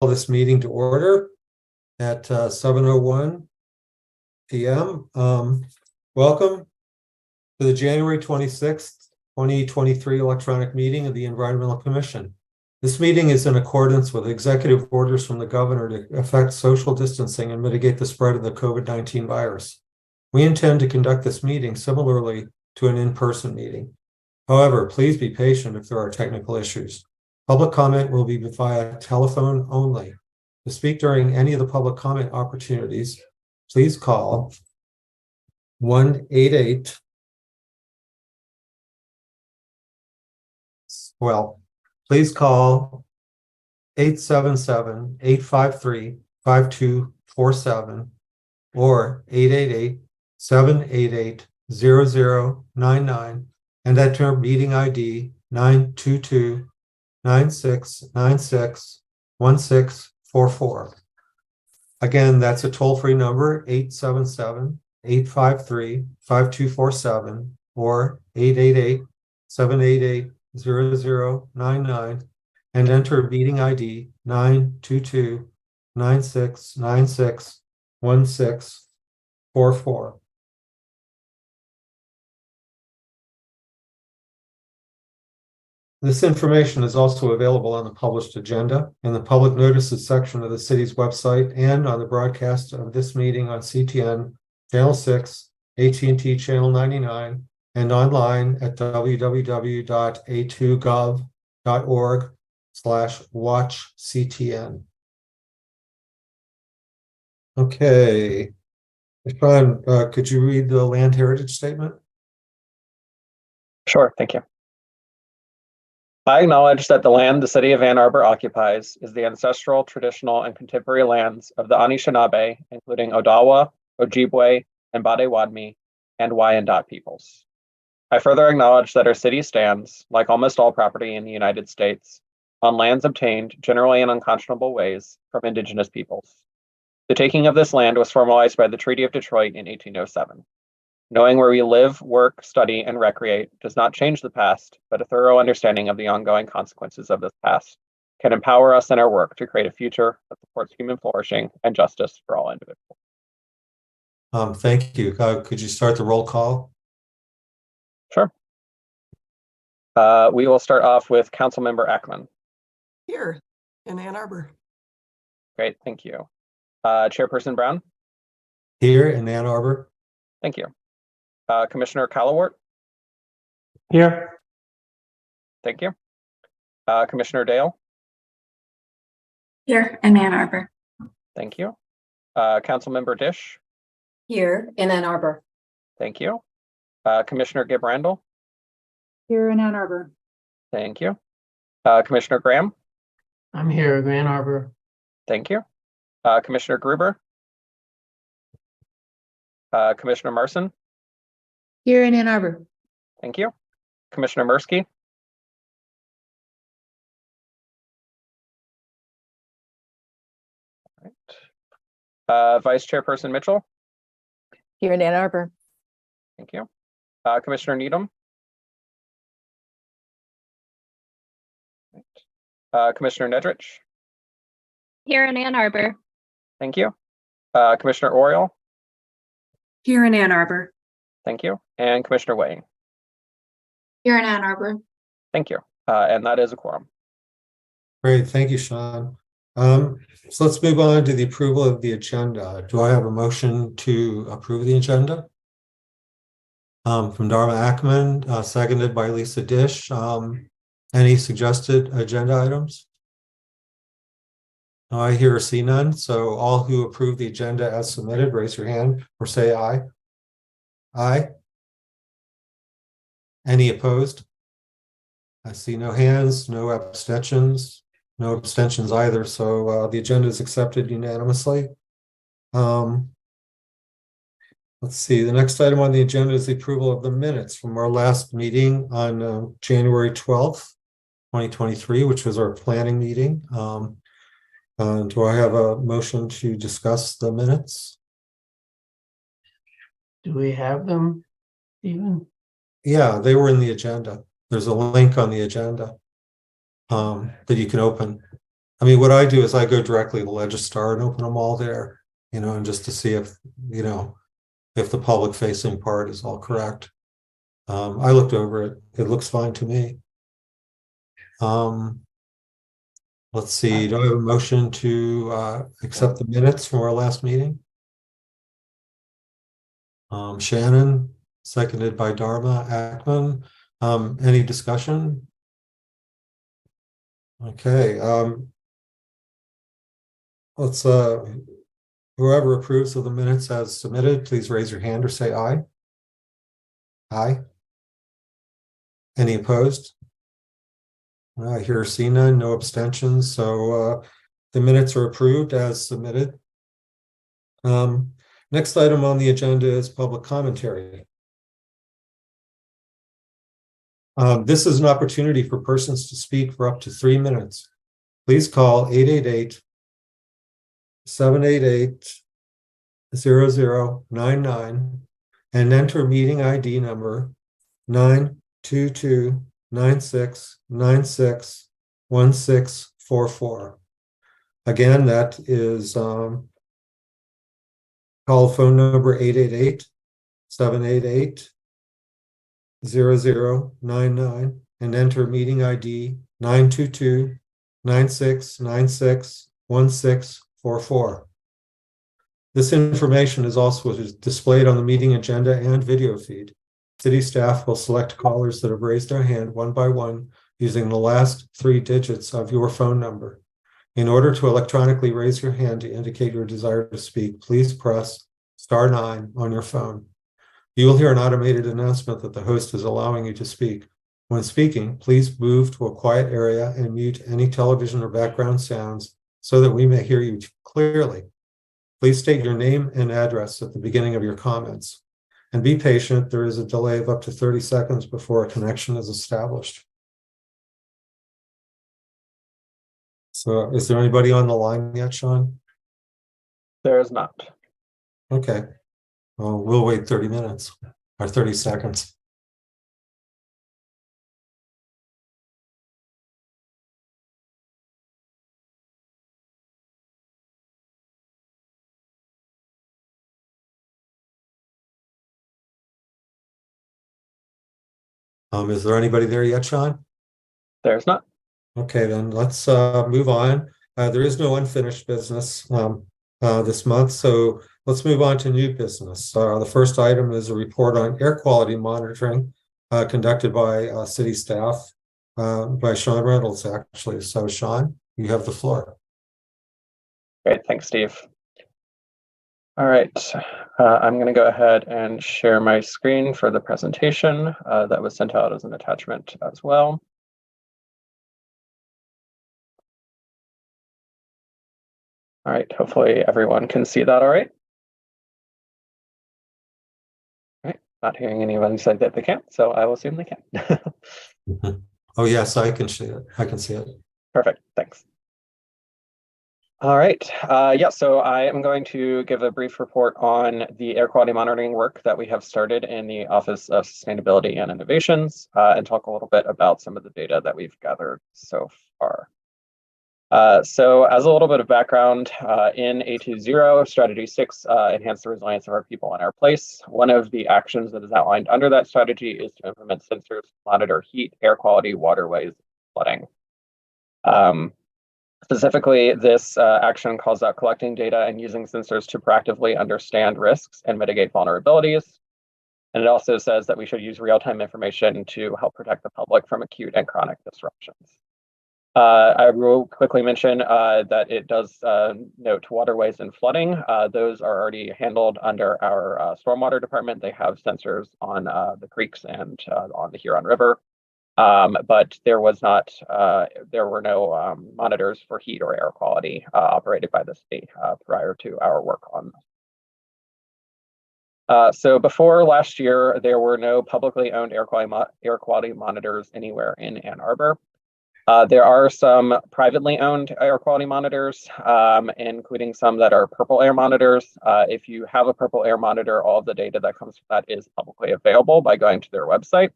this meeting to order at 7:01 p.m. Welcome to the January 26th, 2023 electronic meeting of the Environmental Commission. This meeting is in accordance with executive orders from the governor to effect social distancing and mitigate the spread of the COVID-19 virus. We intend to conduct this meeting similarly to an in-person meeting. However, please be patient if there are technical issues. Public comment will be via telephone only. To speak during any of the public comment opportunities, please call 1-88. Please call 877-853-5247 or 888-788-0099 and enter meeting ID 922-9696-1644. Again, that's a toll-free number, 877-853-5247 or 888-788-0099 and enter meeting ID 922-9696-1644. This information is also available on the published agenda in the public notices section of the city's website and on the broadcast of this meeting on CTN Channel 6, AT&T Channel 99, and online at www.a2gov.org/watchctn. Okay. Sean, could you read the land heritage statement? Sure, thank you. I acknowledge that the land the city of Ann Arbor occupies is the ancestral, traditional, and contemporary lands of the Anishinaabe, including Odawa, Ojibwe, and Badewadmi, and Wyandot peoples. I further acknowledge that our city stands, like almost all property in the United States, on lands obtained, generally in unconscionable ways, from indigenous peoples. The taking of this land was formalized by the Treaty of Detroit in 1807. Knowing where we live, work, study, and recreate does not change the past, but a thorough understanding of the ongoing consequences of this past can empower us in our work to create a future that supports human flourishing and justice for all individuals. Thank you. Could you start the roll call? Sure. We will start off with Councilmember Ackman. Here in Ann Arbor. Great, thank you. Chairperson Brown. Here in Ann Arbor. Thank you. Commissioner Callawart. Here. Thank you. Commissioner Dale. Here in Ann Arbor. Thank you. Councilmember Dish. Here in Ann Arbor. Thank you. Commissioner Gibb Randall. Here in Ann Arbor. Thank you. Commissioner Graham. I'm here in Ann Arbor. Thank you. Commissioner Gruber. Commissioner Marson. Here in Ann Arbor. Thank you. Commissioner Mirsky. All right. Vice Chairperson Mitchell. Here in Ann Arbor. Thank you. Commissioner Needham. Right. Commissioner Nedrich. Here in Ann Arbor. Thank you. Commissioner Oriole. Here in Ann Arbor. Thank you. And Commissioner Wayne. Here in Ann Arbor. Thank you. And that is a quorum. Great. Thank you, Sean. So let's move on to the approval of the agenda. Do I have a motion to approve the agenda? From Darla Ackman, seconded by Lisa Dish. Any suggested agenda items? No, I hear or see none. So all who approve the agenda as submitted, raise your hand or say aye. Aye. Any opposed? I see no hands, no abstentions, no abstentions either. So the agenda is accepted unanimously. Let's see. The next item on the agenda is the approval of the minutes from our last meeting on January 12th, 2023, which was our planning meeting. Do I have a motion to discuss the minutes? Do we have them, Stephen? Yeah, they were in the agenda. There's a link on the agenda that you can open. I mean, what I do is I go directly to Legistar and open them all there, and just to see if, if the public facing part is all correct. I looked over it. It looks fine to me. Let's see, do I have a motion to accept the minutes from our last meeting? Shannon, seconded by Dharma Ackman. Any discussion? Okay, let's whoever approves of the minutes as submitted, please raise your hand or say aye. Aye. Any opposed? I hear see none, no abstentions, so the minutes are approved as submitted. Next item on the agenda is public commentary. This is an opportunity for persons to speak for up to 3 minutes. Please call 888-788-0099 and enter meeting ID number 922-9696-1644. Again, that is call phone number 888-788-0099 and enter meeting ID 922-9696-1644. This information is also displayed on the meeting agenda and video feed. City staff will select callers that have raised their hand one by one using the last 3 digits of your phone number. In order to electronically raise your hand to indicate your desire to speak, please press *9 on your phone. You will hear an automated announcement that the host is allowing you to speak. When speaking, please move to a quiet area and mute any television or background sounds so that we may hear you clearly. Please state your name and address at the beginning of your comments. And be patient, there is a delay of up to 30 seconds before a connection is established. So is there anybody on the line yet, Sean? There is not. Okay. Well, we'll wait 30 minutes or 30 seconds. Is there anybody there yet, Sean? There's not. Okay, then let's move on. There is no unfinished business this month, so let's move on to new business. The first item is a report on air quality monitoring conducted by city staff, by Sean Reynolds, actually. So, Sean, you have the floor. Great, thanks, Steve. All right, I'm going to go ahead and share my screen for the presentation that was sent out as an attachment as well. All right, hopefully everyone can see that all right. All right, not hearing anyone say that they can't, so I will assume they can. Oh, yes, I can see it. I can see it. Perfect, thanks. All right, yeah, so I am going to give a brief report on the air quality monitoring work that we have started in the Office of Sustainability and Innovations, and talk a little bit about some of the data that we've gathered so far. So as a little bit of background, in A20, Strategy 6, enhance the resilience of our people and our place. One of the actions that is outlined under that strategy is to implement sensors to monitor heat, air quality, waterways, flooding. Specifically, this action calls out collecting data and using sensors to proactively understand risks and mitigate vulnerabilities. And it also says that we should use real-time information to help protect the public from acute and chronic disruptions. I will quickly mention that it does note waterways and flooding. Those are already handled under our stormwater department. They have sensors on the creeks and on the Huron River. But there were no monitors for heat or air quality operated by the state prior to our work on this. So before last year, there were no publicly owned air quality monitors anywhere in Ann Arbor. There are some privately owned air quality monitors, including some that are purple air monitors. If you have a purple air monitor, all of the data that comes from that is publicly available by going to their website.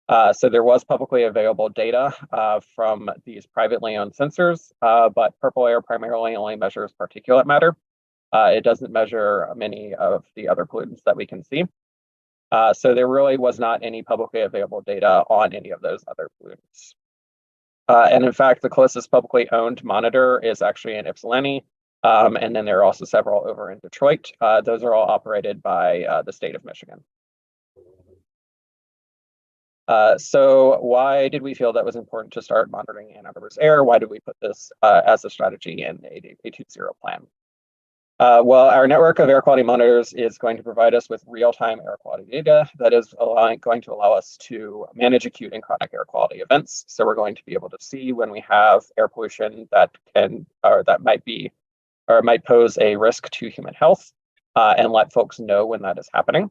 So there was publicly available data from these privately owned sensors, but purple air primarily only measures particulate matter. It doesn't measure many of the other pollutants that we can see. So there really was not any publicly available data on any of those other pollutants. And in fact, the closest publicly owned monitor is actually in Ypsilanti. And then there are also several over in Detroit. Those are all operated by the state of Michigan. So why did we feel that was important to start monitoring Ann Arbor's air? Why did we put this as a strategy in the 820 plan? Well, our network of air quality monitors is going to provide us with real-time air quality data that is going to allow us to manage acute and chronic air quality events. So we're going to be able to see when we have air pollution that might pose a risk to human health, and let folks know when that is happening.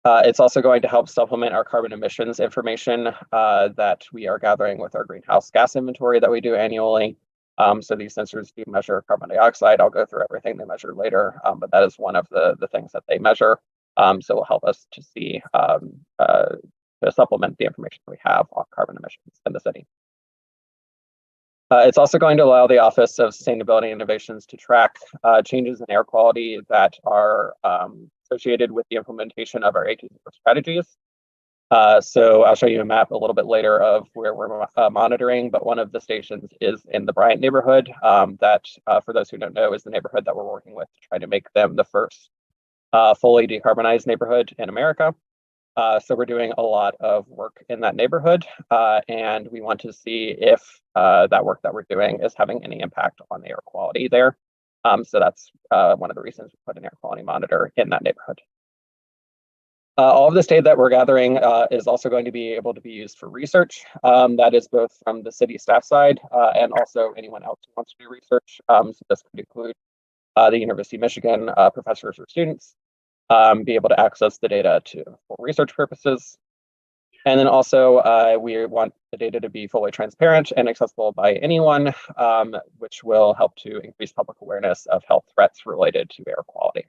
It's also going to help supplement our carbon emissions information that we are gathering with our greenhouse gas inventory that we do annually. So these sensors do measure carbon dioxide. I'll go through everything they measure later, but that is one of the things that they measure. So it will help us to see, to supplement the information we have on carbon emissions in the city. It's also going to allow the Office of Sustainability Innovations to track changes in air quality that are associated with the implementation of our 820 strategies. So I'll show you a map a little bit later of where we're monitoring, but one of the stations is in the Bryant neighborhood that, for those who don't know, is the neighborhood that we're working with to try to make them the first fully decarbonized neighborhood in America. So we're doing a lot of work in that neighborhood, and we want to see if that work that we're doing is having any impact on the air quality there. So that's one of the reasons we put an air quality monitor in that neighborhood. All of this data that we're gathering is also going to be able to be used for research. That is both from the city staff side and also anyone else who wants to do research. So this could include the University of Michigan professors or students, be able to access the data for research purposes. And then also we want the data to be fully transparent and accessible by anyone, which will help to increase public awareness of health threats related to air quality.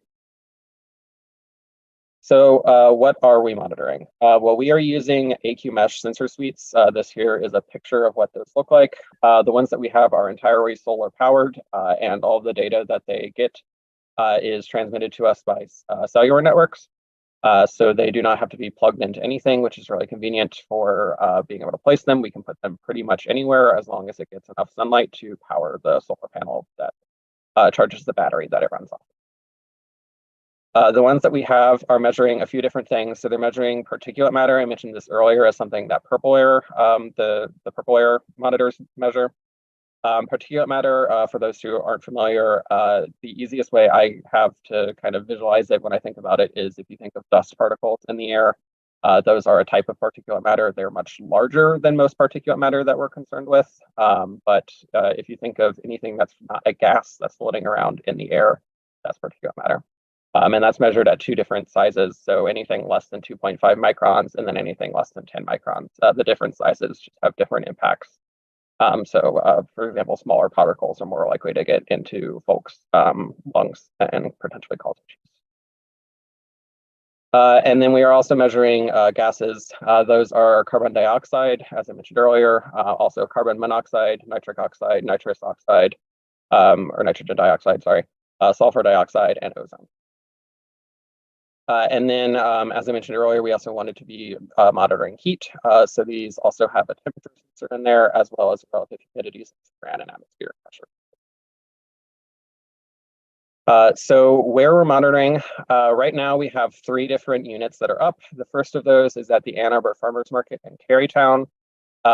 So what are we monitoring? Well, we are using AQ Mesh sensor suites. This here is a picture of what those look like. The ones that we have are entirely solar powered, and all the data that they get is transmitted to us by cellular networks. So they do not have to be plugged into anything, which is really convenient for being able to place them. We can put them pretty much anywhere as long as it gets enough sunlight to power the solar panel that charges the battery that it runs off. The ones that we have are measuring a few different things. So they're measuring particulate matter. I mentioned this earlier as something that purple air, the purple air monitors measure. Particulate matter, for those who aren't familiar, the easiest way I have to kind of visualize it when I think about it is if you think of dust particles in the air, those are a type of particulate matter. They're much larger than most particulate matter that we're concerned with. But if you think of anything that's not a gas that's floating around in the air, that's particulate matter. And that's measured at two different sizes. So anything less than 2.5 microns and then anything less than 10 microns. The different sizes just have different impacts. For example, smaller particles are more likely to get into folks' lungs and potentially cause issues. And then we are also measuring gases. Those are carbon dioxide, as I mentioned earlier, also carbon monoxide, nitric oxide, nitrous oxide, or nitrogen dioxide, sorry, sulfur dioxide, and ozone. And then, as I mentioned earlier, we also wanted to be monitoring heat. So these also have a temperature sensor in there, as well as relative humidity sensor and an atmospheric pressure. So where we're monitoring, right now we have 3 different units that are up. The first of those is at the Ann Arbor Farmers Market in Carytown.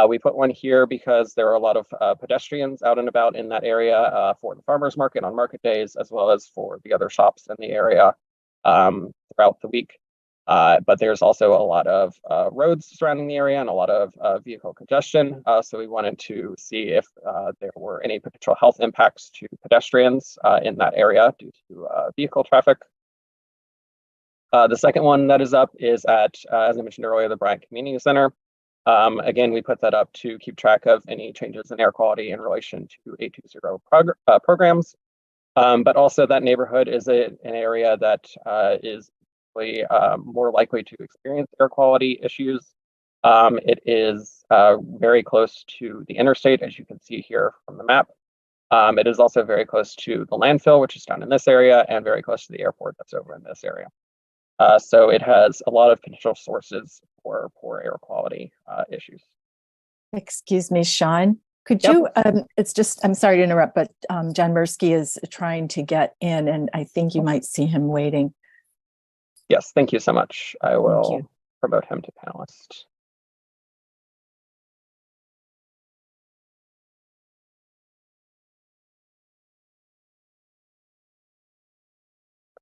We put one here because there are a lot of pedestrians out and about in that area for the farmers market on market days, as well as for the other shops in the area throughout the week. But there's also a lot of roads surrounding the area and a lot of vehicle congestion. So we wanted to see if there were any potential health impacts to pedestrians in that area due to vehicle traffic. The second one that is up is at, as I mentioned earlier, the Bryant Community Center. Again, we put that up to keep track of any changes in air quality in relation to 820 programs. But also that neighborhood is an area that is more likely to experience air quality issues. It is very close to the interstate, as you can see here from the map. It is also very close to the landfill, which is down in this area, and very close to the airport that's over in this area. So it has a lot of potential sources for poor air quality issues. Excuse me, Sean, could Yep. you, I'm sorry to interrupt, but John Mirsky is trying to get in and I think you might see him waiting. Yes, thank you so much. I will you. promote him to panelist.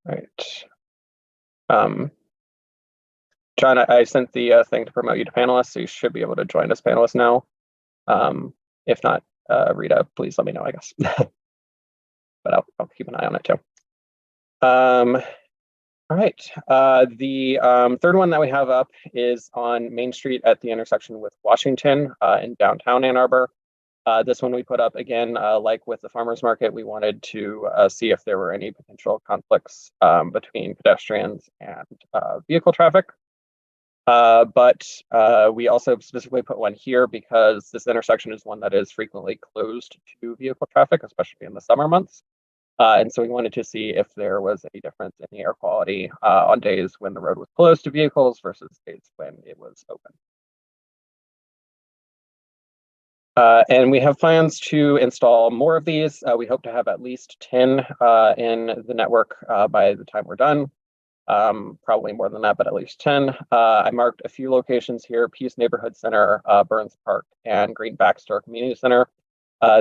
Right. John, I sent the thing to promote you to panelist, so you should be able to join as panelist now. If not, Rita, please let me know, I guess. But I'll keep an eye on it too. All right. The third one that we have up is on Main Street at the intersection with Washington in downtown Ann Arbor. This one we put up again, like with the farmers market, we wanted to see if there were any potential conflicts between pedestrians and vehicle traffic. But we also specifically put one here because this intersection is one that is frequently closed to vehicle traffic, especially in the summer months. And so we wanted to see if there was any difference in the air quality on days when the road was closed to vehicles versus days when it was open. And we have plans to install more of these. We hope to have at least 10 in the network by the time we're done. Probably more than that, but at least 10. I marked a few locations here: Peace Neighborhood Center, Burns Park, and Green Baxter Community Center.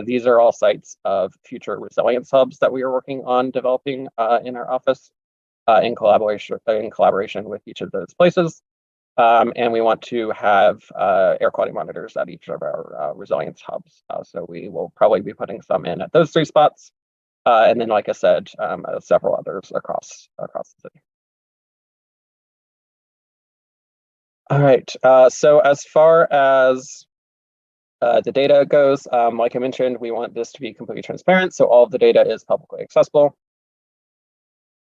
These are all sites of future resilience hubs that we are working on developing in our office in collaboration with each of those places. And we want to have air quality monitors at each of our resilience hubs. So we will probably be putting some in at those 3 spots. And then, like I said, several others across the city. All right, so as far as the data goes, like I mentioned, we want this to be completely transparent, so all of the data is publicly accessible.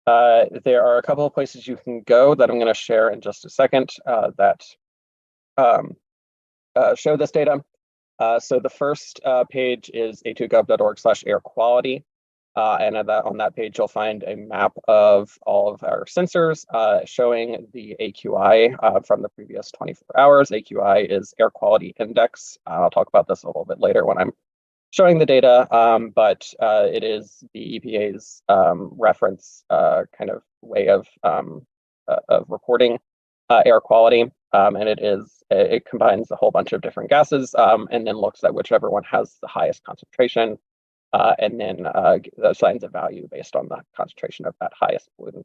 There are a couple of places you can go that I'm going to share in just a second that show this data. So the first page is a2gov.org/air quality. And on that page, you'll find a map of all of our sensors showing the AQI from the previous 24 hours. AQI is air quality index. I'll talk about this a little bit later when I'm showing the data, but it is the EPA's reference kind of way of reporting air quality. And it combines a whole bunch of different gases and then looks at whichever one has the highest concentration. And then assigns a value based on the concentration of that highest pollutant.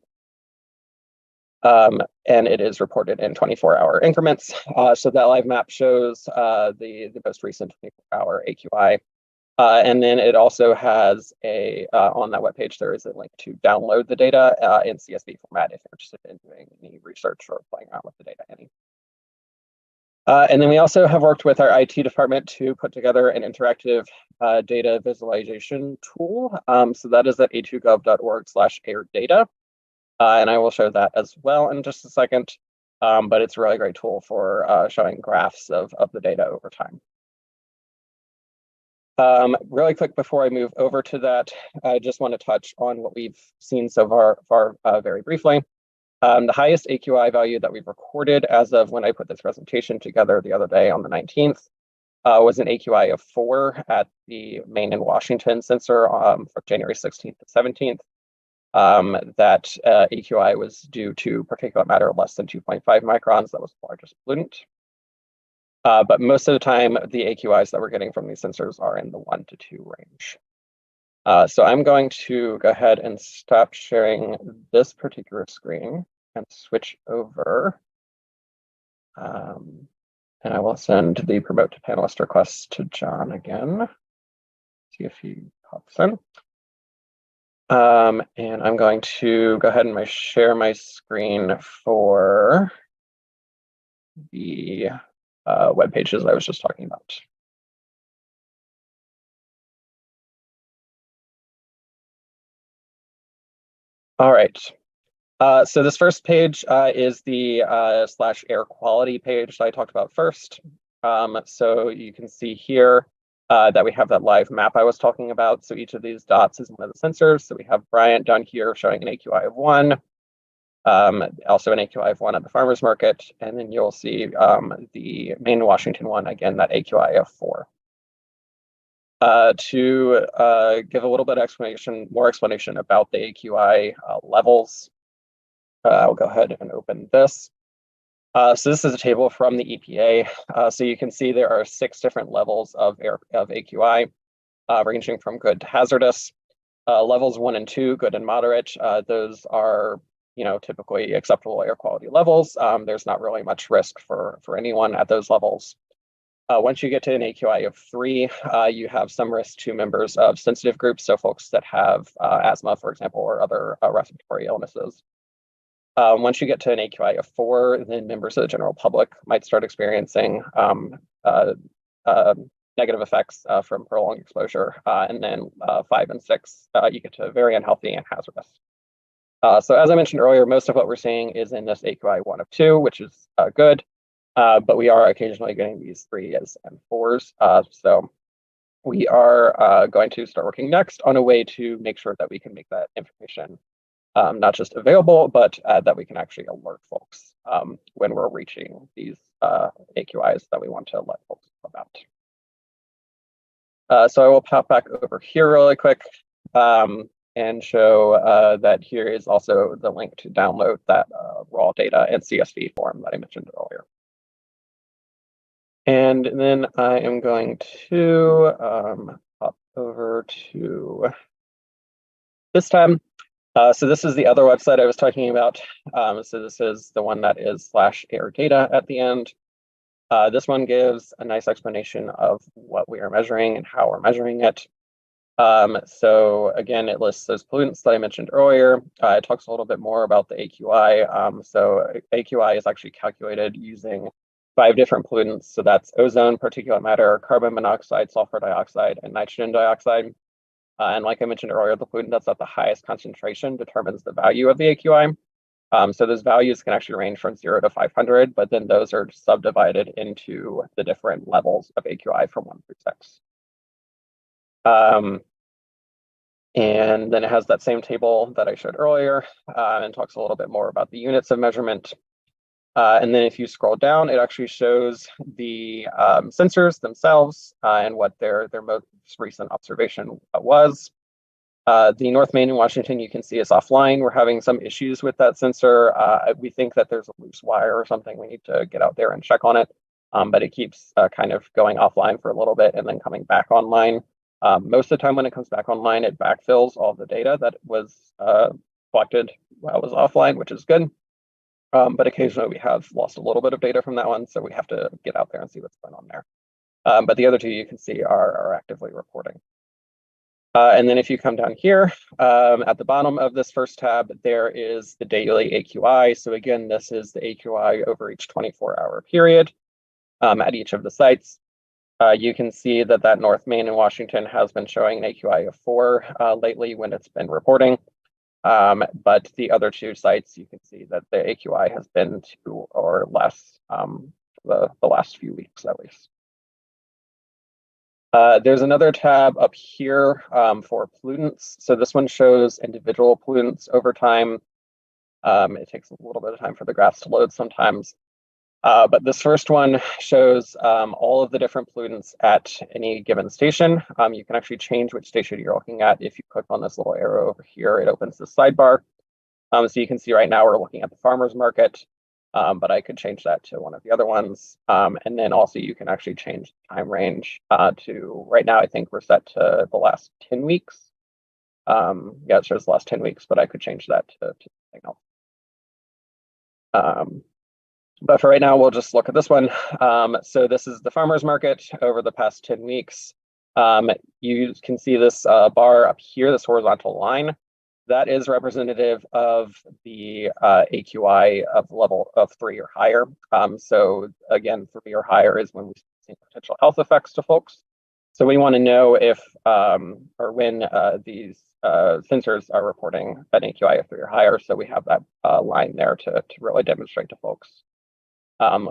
And it is reported in 24-hour increments. So that live map shows the most recent 24-hour AQI. And then it also has on that webpage, there is a link to download the data in CSV format if you're interested in doing any research or playing around with the data any. And then we also have worked with our IT department to put together an interactive data visualization tool. So that is at a2gov.org/airdata. And I will show that as well in just a second. But it's a really great tool for showing graphs of the data over time. Really quick before I move over to that, I just want to touch on what we've seen so far very briefly. The highest AQI value that we've recorded as of when I put this presentation together the other day on the 19th was an AQI of 4 at the Maine and Washington sensor for January 16th to 17th. That AQI was due to particulate matter less than 2.5 microns. That was the largest pollutant. But most of the time, the AQIs that we're getting from these sensors are in the 1 to 2 range. So I'm going to go ahead and stop sharing this particular screen and switch over. And I will send the promote to panelist request to John again. See if he pops in. And I'm going to go ahead and share my screen for the web pages I was just talking about. All right. So this first page is the slash air quality page that I talked about first. So you can see here that we have that live map I was talking about. So each of these dots is one of the sensors. So we have Bryant down here showing an AQI of 1, also an AQI of 1 at the farmer's market. And then you'll see the Maine Washington one, again, that AQI of 4. To give a little bit of more explanation about the AQI levels, I'll go ahead and open this. So this is a table from the EPA. So you can see there are 6 different levels of AQI, ranging from good to hazardous. Levels 1 and 2, good and moderate. Those are, typically acceptable air quality levels. There's not really much risk for anyone at those levels. Once you get to an AQI of 3, you have some risk to members of sensitive groups, so folks that have asthma, for example, or other respiratory illnesses. Once you get to an AQI of 4, then members of the general public might start experiencing negative effects from prolonged exposure. And then 5 and 6, you get to very unhealthy and hazardous. So as I mentioned earlier, most of what we're seeing is in this AQI 1 of 2, which is good. But we are occasionally getting these 3s and 4s. So we are going to start working next on a way to make sure that we can make that information not just available, but that we can actually alert folks when we're reaching these AQIs that we want to let folks know about. So I will pop back over here really quick and show that here is also the link to download that raw data and CSV form that I mentioned earlier. And then I am going to pop over to this tab. So this is the other website I was talking about. So this is the one that is /air data at the end. This one gives a nice explanation of what we are measuring and how we're measuring it. So again, it lists those pollutants that I mentioned earlier. It talks a little bit more about the AQI. So AQI is actually calculated using 5 different pollutants. So that's ozone, particulate matter, carbon monoxide, sulfur dioxide, and nitrogen dioxide. And like I mentioned earlier, the pollutant that's at the highest concentration determines the value of the AQI. So those values can actually range from 0 to 500, but then those are subdivided into the different levels of AQI from 1 through 6. And then it has that same table that I showed earlier and talks a little bit more about the units of measurement. And then if you scroll down, it actually shows the sensors themselves and what their most recent observation was. The North Main in Washington, you can see is offline. We're having some issues with that sensor. We think that there's a loose wire or something. We need to get out there and check on it. But it keeps kind of going offline for a little bit and then coming back online. Most of the time when it comes back online, it backfills all the data that was collected while it was offline, which is good. But occasionally we have lost a little bit of data from that one, so we have to get out there and see what's going on there. But the other 2 you can see are actively reporting. And then if you come down here at the bottom of this first tab, there is the daily AQI. So again, this is the AQI over each 24-hour period at each of the sites. You can see that North Main in Washington has been showing an AQI of 4 lately when it's been reporting. But the other 2 sites, you can see that the AQI has been 2 or less the last few weeks at least. There's another tab up here for pollutants. So this one shows individual pollutants over time. It takes a little bit of time for the graphs to load sometimes. But this first one shows all of the different pollutants at any given station. You can actually change which station you're looking at. If you click on this little arrow over here, it opens the sidebar. So you can see right now we're looking at the farmer's market, but I could change that to one of the other ones. And then also you can actually change the time range to, right now I think we're set to the last 10 weeks. Yeah, it shows the last 10 weeks, but I could change that to something else. But for right now, we'll just look at this one. So this is the farmer's market over the past 10 weeks. You can see this bar up here, this horizontal line. That is representative of the AQI of level of 3 or higher. So again, 3 or higher is when we see potential health effects to folks. So we want to know if or when these sensors are reporting an AQI of 3 or higher. So we have that line there to really demonstrate to folks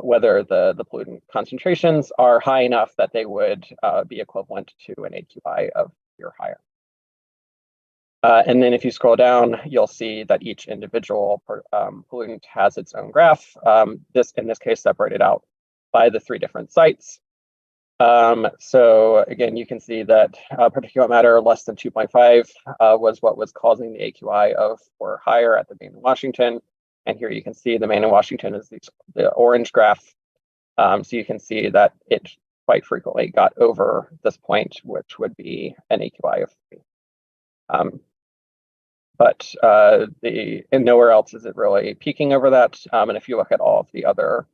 whether the pollutant concentrations are high enough that they would be equivalent to an AQI of 3 or higher. And then if you scroll down, you'll see that each individual pollutant has its own graph. This, in this case, separated out by the 3 different sites. So again, you can see that particulate matter less than 2.5 was what was causing the AQI of 4 or higher at the Maine and Washington. And here you can see the Maine and Washington is the orange graph. So you can see that it quite frequently got over this point, which would be an AQI of 3. But and nowhere else is it really peaking over that. And if you look at all of the other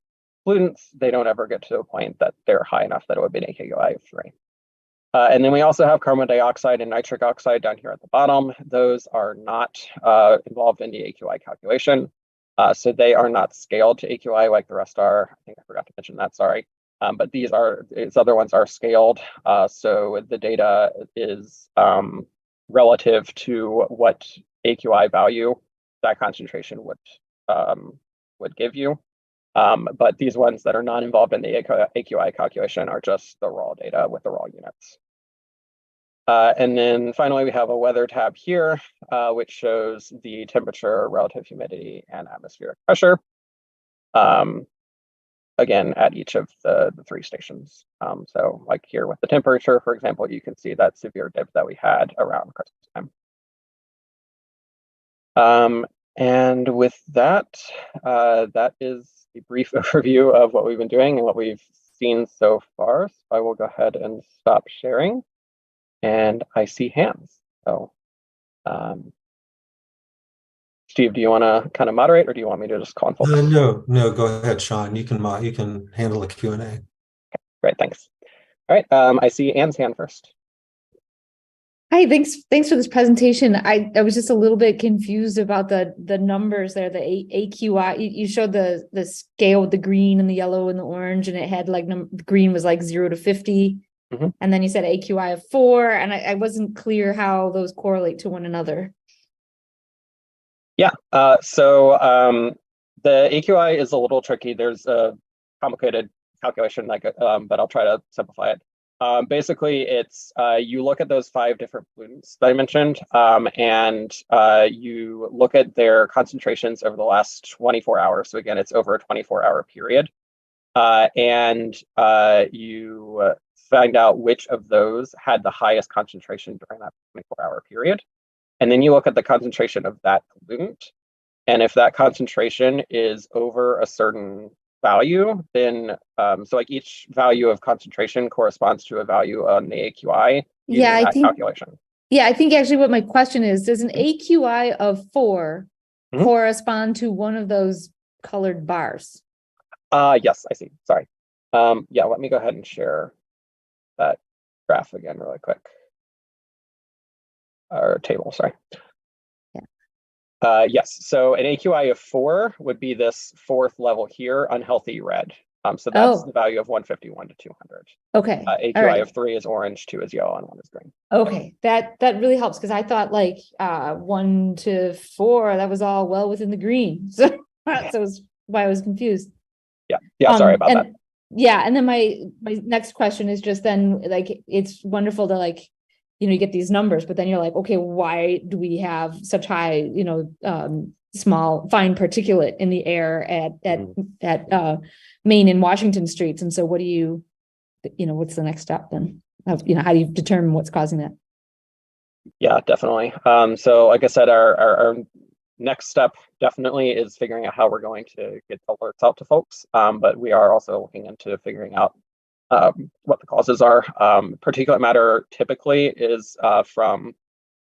pollutants, they don't ever get to a point that they're high enough that it would be an AQI of 3. And then we also have carbon dioxide and nitric oxide down here at the bottom. Those are not involved in the AQI calculation. So they are not scaled to AQI like the rest are. I think I forgot to mention that, sorry. But these other ones are scaled. So the data is relative to what AQI value that concentration would give you. But these ones that are not involved in the AQI calculation are just the raw data with the raw units. And then finally, we have a weather tab here, which shows the temperature, relative humidity, and atmospheric pressure. Again, at each of the 3 stations. So like here with the temperature, for example, you can see that severe dip that we had around Christmas time. And with that, that is a brief overview of what we've been doing and what we've seen so far. So I will go ahead and stop sharing. And I see hands. So Steve, do you want to kind of moderate, or do you want me to just call on folks? No, go ahead, Sean. You can handle the Q&A. Okay, great, thanks. All right, I see Anne's hand first. Hi, thanks for this presentation. I was just a little bit confused about the numbers there, the AQI. You showed the scale with the green and the yellow and the orange, and it had like the green was like 0 to 50. Mm-hmm. And then you said AQI of 4, and I wasn't clear how those correlate to one another. Yeah, so the AQI is a little tricky. There's a complicated calculation, but I'll try to simplify it. Basically, it's you look at those 5 different pollutants that I mentioned, and you look at their concentrations over the last 24 hours. So again, it's over a 24-hour period. And you find out which of those had the highest concentration during that 24-hour period. And then you look at the concentration of that pollutant. And if that concentration is over a certain value, then so like each value of concentration corresponds to a value on the AQI using that calculation. Yeah, I think actually what my question is, does an AQI of 4 correspond to one of those colored bars? Yes, I see. Sorry. Yeah, let me go ahead and share that graph again really quick. Or table, sorry. Yeah. Yes, so an AQI of 4 would be this 4th level here, unhealthy red. So that's the value of 151 to 200. Okay. AQI of 3 is orange, 2 is yellow, and 1 is green. Okay, that really helps, because I thought like 1 to 4, that was all well within the green. So that's why I was confused. Yeah, sorry about that. Yeah, and then my next question is just then, like, it's wonderful to like, you get these numbers, but then you're like, okay, why do we have such high, small, fine particulate in the air at Maine and Washington streets? And so what do you, what's the next step then? How do you determine what's causing that? Yeah, definitely. So like I said, our next step definitely is figuring out how we're going to get alerts out to folks. But we are also looking into figuring out what the causes are. Particulate matter typically is from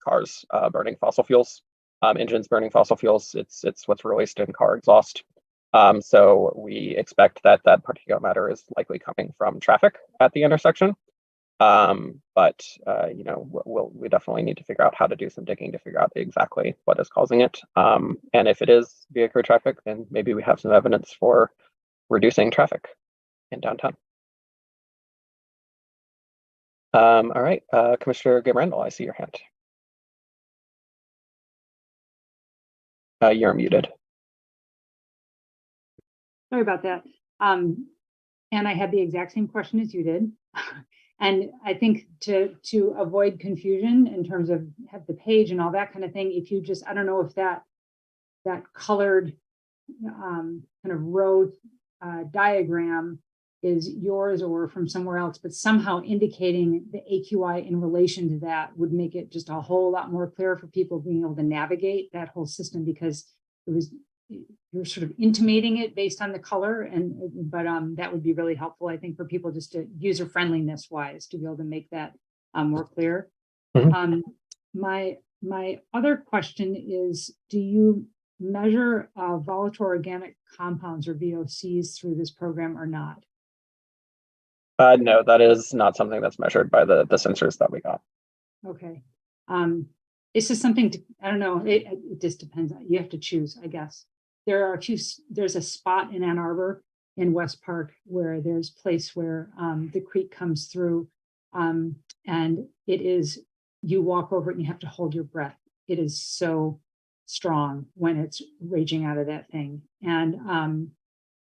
cars burning fossil fuels, engines burning fossil fuels. It's what's released in car exhaust. So we expect that particulate matter is likely coming from traffic at the intersection. But we definitely need to figure out how to do some digging to figure out exactly what is causing it. And if it is vehicle traffic, then maybe we have some evidence for reducing traffic in downtown. All right, Commissioner Gabrandel, I see your hand. You're muted. Sorry about that. And I had the exact same question as you did. And I think to avoid confusion in terms of have the page and all that kind of thing, if you just, I don't know if that colored kind of row diagram is yours or from somewhere else, but somehow indicating the AQI in relation to that would make it just a whole lot more clear for people being able to navigate that whole system, because you're sort of intimating it based on the color, but that would be really helpful, I think, for people just to user friendliness wise to be able to make that more clear. Mhm. My other question is, do you measure volatile organic compounds or VOCs through this program or not? No, that is not something that's measured by the sensors that we got. Okay. It's just something to, I don't know, it just depends. You have to choose, I guess. There's a spot in Ann Arbor in West Park where there's a place where the creek comes through, and it is, you walk over it and you have to hold your breath. It is so strong when it's raging out of that thing. And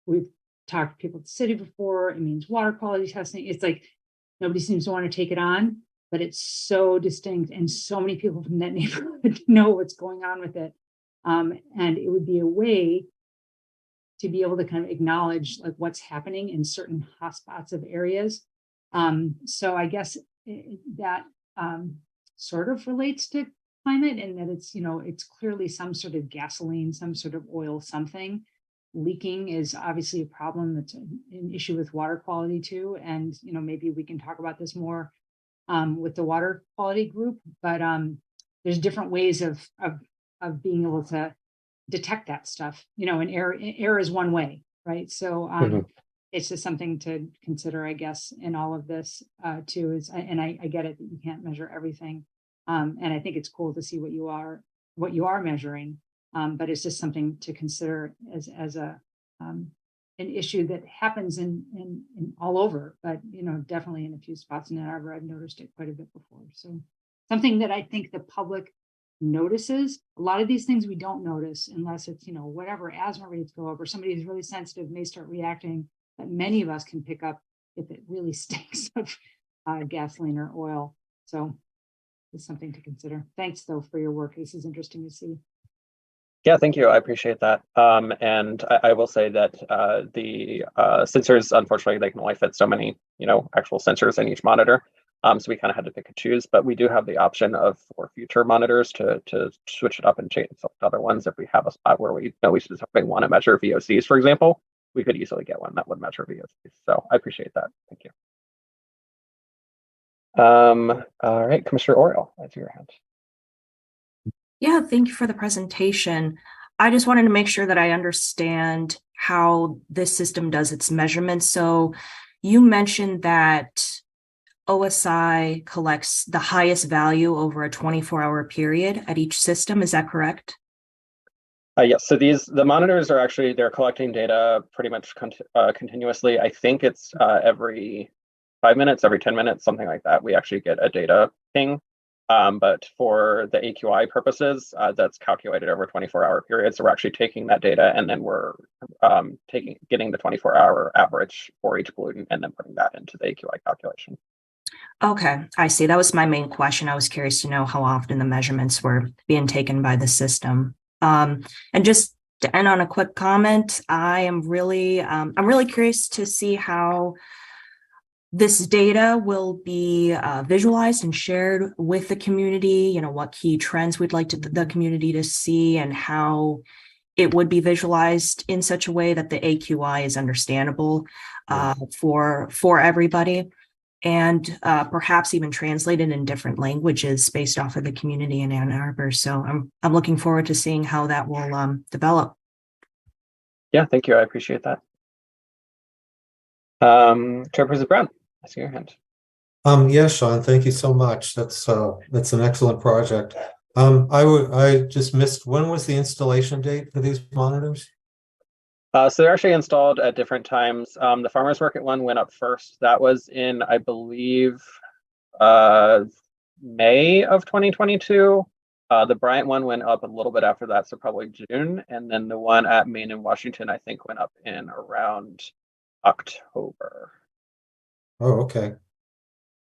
we've talked to people at the city before. It means water quality testing. It's like nobody seems to want to take it on, but it's so distinct, and so many people from that neighborhood know what's going on with it. And it would be a way to be able to kind of acknowledge like what's happening in certain hotspots of areas. So I guess that sort of relates to climate, and that it's, it's clearly some sort of gasoline, some sort of oil, something. Leaking is obviously a problem. That's an issue with water quality too. And, maybe we can talk about this more with the water quality group, but there's different ways of being able to detect that stuff, and air is one way, right? So it's just something to consider, I guess, in all of this too, is, and I get it that you can't measure everything. And I think it's cool to see what you are measuring. But it's just something to consider as an issue that happens in all over, but definitely in a few spots in Ann Arbor. I've noticed it quite a bit before. So something that I think the public notices. A lot of these things we don't notice unless it's whatever, asthma rates go up, or somebody who's really sensitive may start reacting, that many of us can pick up if it really stinks of gasoline or oil. So it's something to consider. Thanks though for your work. This is interesting to see. Yeah, thank you. I appreciate that. And I will say that the sensors, unfortunately, they can only fit so many, actual sensors in each monitor. So we kind of had to pick and choose, but we do have the option of for future monitors to switch it up and change other ones. If we have a spot where we know we specifically want to measure VOCs, for example, we could easily get one that would measure VOCs. So I appreciate that. Thank you. All right, Commissioner Oriole, that's your hand. Yeah, thank you for the presentation. I just wanted to make sure that I understand how this system does its measurements. So you mentioned that OSI collects the highest value over a 24-hour period at each system. Is that correct? Yes. So the monitors are actually, they're collecting data pretty much continuously. I think it's every 5 minutes, every 10 minutes, something like that. We actually get a data ping. But for the AQI purposes, that's calculated over a 24-hour period. So we're actually taking that data and then we're getting the 24-hour average for each pollutant and then putting that into the AQI calculation. Okay, I see. That was my main question. I was curious to know how often the measurements were being taken by the system. And just to end on a quick comment, I'm really curious to see how this data will be visualized and shared with the community, what key trends we'd like the community to see, and how it would be visualized in such a way that the AQI is understandable for everybody, and perhaps even translated in different languages based off of the community in Ann Arbor. So I'm looking forward to seeing how that will develop. Yeah, thank you. I appreciate that. Chairperson Brown, I see your hand. Yeah, Sean, thank you so much. That's an excellent project. I just missed, when was the installation date for these monitors? So they're actually installed at different times. The farmers market one went up first. That was in, I believe, May of 2022. The Bryant one went up a little bit after that, so probably June. And then the one at Maine and Washington, I think, went up in around October. Oh, okay.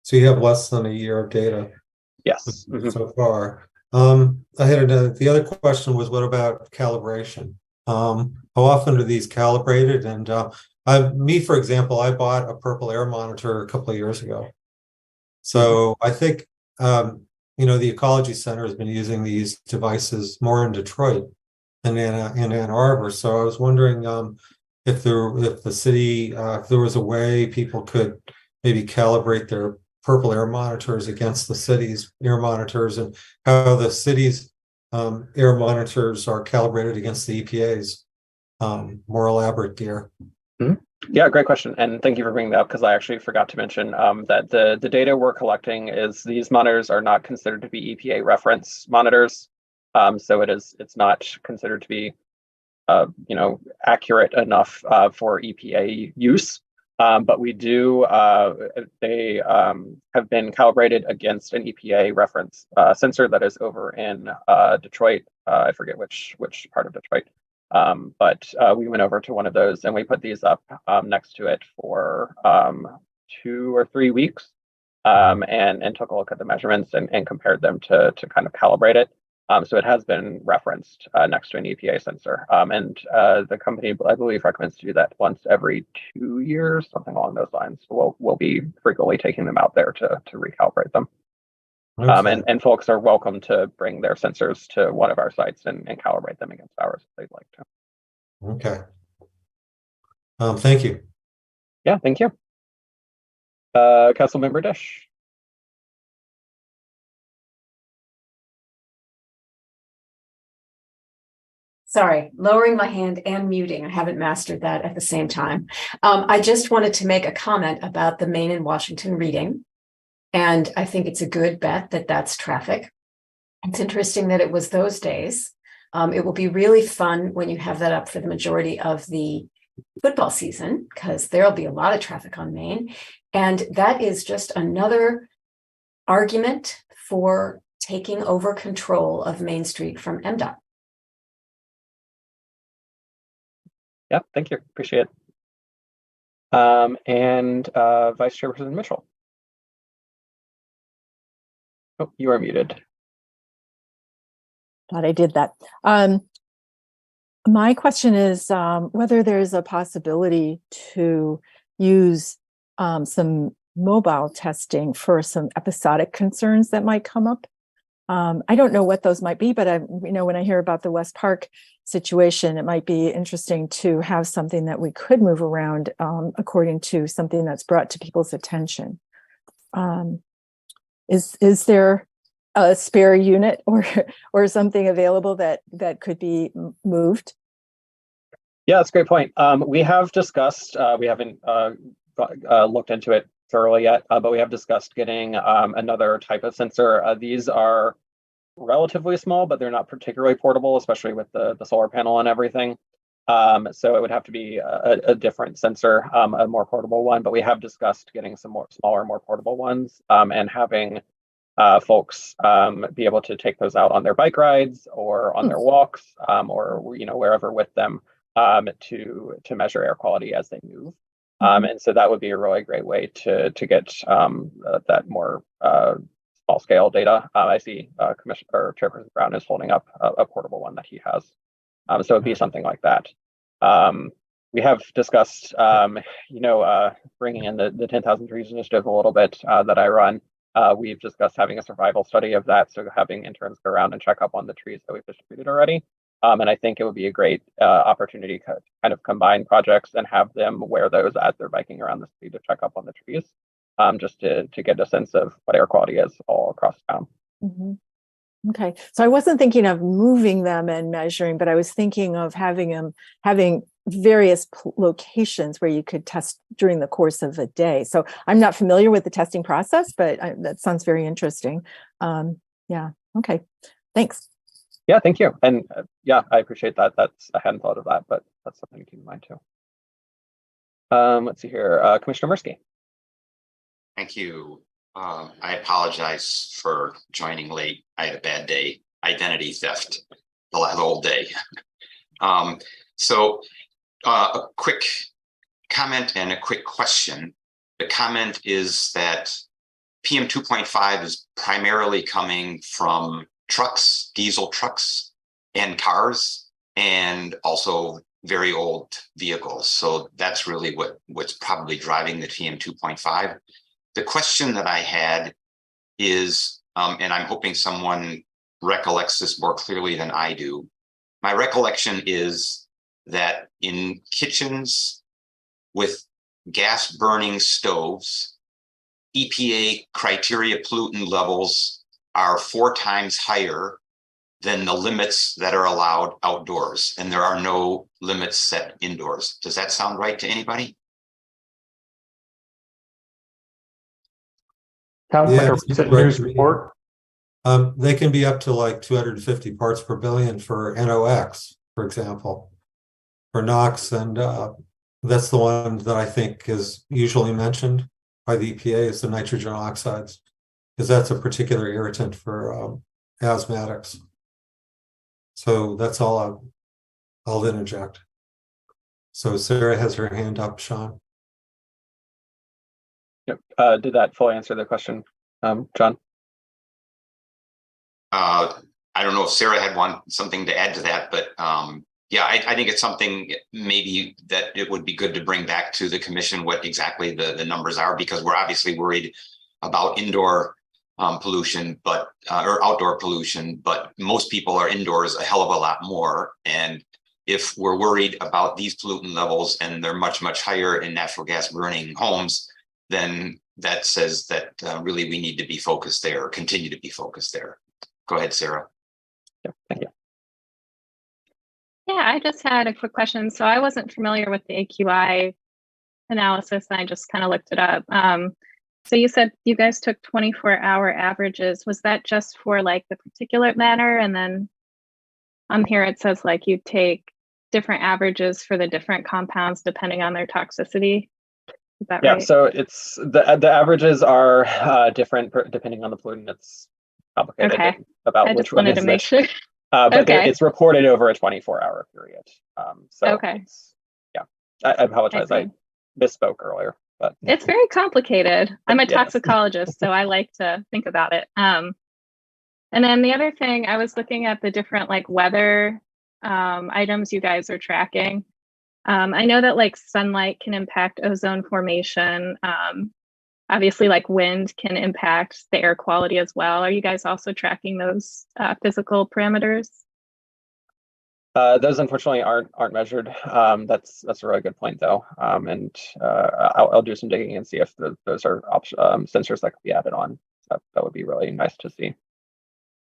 So you have less than a year of data Yes. Mhm. so far. I had the other question was, what about calibration? How often are these calibrated? And me, for example, I bought a purple air monitor a couple of years ago. So I think the Ecology Center has been using these devices more in Detroit than in Ann Arbor. So I was wondering if the city, if there was a way people could maybe calibrate their purple air monitors against the city's air monitors, and how the city's air monitors are calibrated against the EPA's more elaborate gear. Yeah, great question. And thank you for bringing that up, because I actually forgot to mention that the data we're collecting is these monitors are not considered to be EPA reference monitors. So it's not considered to be accurate enough for EPA use. But we do, they have been calibrated against an EPA reference sensor that is over in Detroit. I forget which part of Detroit. But we went over to one of those and we put these up next to it for 2 or 3 weeks and took a look at the measurements and compared them to kind of calibrate it. So it has been referenced next to an EPA sensor. And the company, I believe, recommends to do that once every 2 years, something along those lines. So we'll be frequently taking them out there to recalibrate them. Okay. And folks are welcome to bring their sensors to one of our sites and calibrate them against ours if they'd like to. Okay. Thank you. Yeah, thank you. Councilmember Dish. Sorry, lowering my hand and muting. I haven't mastered that at the same time. I just wanted to make a comment about the Maine and Washington reading. And I think it's a good bet that that's traffic. It's interesting that it was those days. It will be really fun when you have that up for the majority of the football season, because there'll be a lot of traffic on Maine. And that is just another argument for taking over control of Main Street from MDOT. Yeah, thank you. Appreciate it. And Vice Chairperson Mitchell. Oh, you are muted. Thought I did that. My question is whether there's a possibility to use some mobile testing for some episodic concerns that might come up. I don't know what those might be, but when I hear about the West Park situation, it might be interesting to have something that we could move around according to something that's brought to people's attention. Is there a spare unit or something available that could be moved? Yeah, that's a great point. We have discussed, we haven't looked into it thoroughly yet, but we have discussed getting another type of sensor. These are relatively small, but they're not particularly portable, especially with the solar panel and everything. So it would have to be a different sensor, a more portable one, but we have discussed getting some smaller, more portable ones and having folks be able to take those out on their bike rides or on their walks or wherever with them to measure air quality as they move. And so that would be a really great way to get that more small scale data. I see Commissioner Chairperson Brown is holding up a portable one that he has. So it'd be something like that. We have discussed, bringing in the 10,000 Trees Initiative a little bit that I run. We've discussed having a survival study of that, so having interns go around and check up on the trees that we've distributed already. And I think it would be a great opportunity to kind of combine projects and have them wear those as they're biking around the city to check up on the trees, just to get a sense of what air quality is all across town. Mm-hmm. Okay, so I wasn't thinking of moving them and measuring, but I was thinking of having various locations where you could test during the course of a day. So I'm not familiar with the testing process, but that sounds very interesting. Yeah, okay, thanks. Yeah, thank you. And yeah, I appreciate that. I hadn't thought of that, but that's something to keep in mind too. Let's see here, Commissioner Mirsky. Thank you. I apologize for joining late. I had a bad day. Identity theft the whole day. So a quick comment and a quick question. The comment is that PM 2.5 is primarily coming from trucks, diesel trucks, and cars, and also very old vehicles. So that's really what's probably driving the PM 2.5. The question that I had is, and I'm hoping someone recollects this more clearly than I do. My recollection is that in kitchens with gas burning stoves, EPA criteria pollutant levels are 4 times higher than the limits that are allowed outdoors, and there are no limits set indoors. Does that sound right to anybody? Sounds Yeah, like a it's recent right news to me. report. They can be up to like 250 parts per billion for NOx, for example, for NOx, and that's the one that I think is usually mentioned by the EPA is the nitrogen oxides, because that's a particular irritant for asthmatics. So that's all I'll interject. So Sarah has her hand up, Sean. Yep. Did that fully answer the question, John? I don't know if Sarah had something to add to that, but yeah, I think it's something maybe that it would be good to bring back to the commission what exactly the numbers are, because we're obviously worried about indoor pollution, but or outdoor pollution, but most people are indoors a hell of a lot more. And if we're worried about these pollutant levels and they're much, much higher in natural gas burning homes, then that says that really we need to be focused there or continue to be focused there. Go ahead, Sarah. Yeah, thank you. Yeah, I just had a quick question. So I wasn't familiar with the AQI analysis, and I just kind of looked it up. So you said you guys took 24-hour averages. Was that just for like the particulate matter? And then on here it says like you take different averages for the different compounds depending on their toxicity. Is that Yeah, right? so it's the averages are different depending on the pollutant. It's complicated Okay. about I which just one wanted is to make which. sure. But Okay. it's reported over a 24-hour period. So Okay. yeah, I apologize. I see. misspoke earlier, but It's very complicated. I'm a Yes. toxicologist, so I like to think about it. And then the other thing, I was looking at the different like weather items you guys are tracking. I know that like sunlight can impact ozone formation. Obviously, like wind can impact the air quality as well. Are you guys also tracking those physical parameters? those unfortunately aren't measured. That's a really good point though. And I'll do some digging and see if those are sensors that could be added on. That would be really nice to see.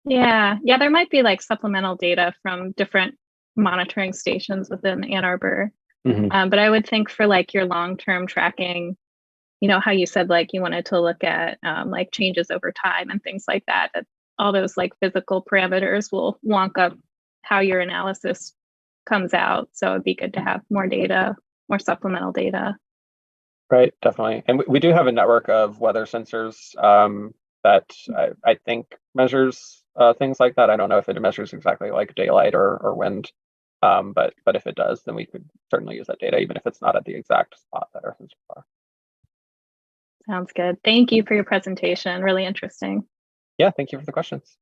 Yeah, there might be like supplemental data from different monitoring stations within Ann Arbor. But I would think for like your long-term tracking, you know, how you said like you wanted to look at like changes over time and things like that, that all those like physical parameters will wonk up how your analysis comes out. So it'd be good to have more data, more supplemental data. Right, definitely. And we do have a network of weather sensors that I think measures things like that. I don't know if it measures exactly like daylight or wind, but if it does, then we could certainly use that data, even if it's not at the exact spot that our sensors are. Sounds good. Thank you for your presentation. Really interesting. Yeah, thank you for the questions.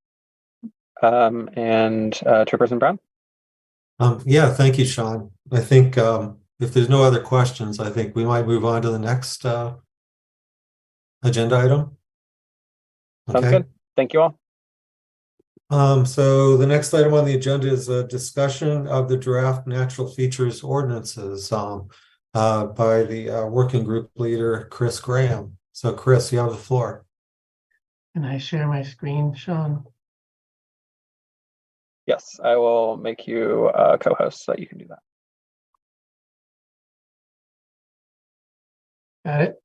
And Chairperson Brown? Yeah, thank you, Sean. I think if there's no other questions, I think we might move on to the next agenda item. Sounds good. Thank you all. So the next item on the agenda is a discussion of the draft natural features ordinances by the working group leader, Chris Graham. So Chris, you have the floor. Can I share my screen, Sean? Yes, I will make you a co-host so that you can do that. Got it.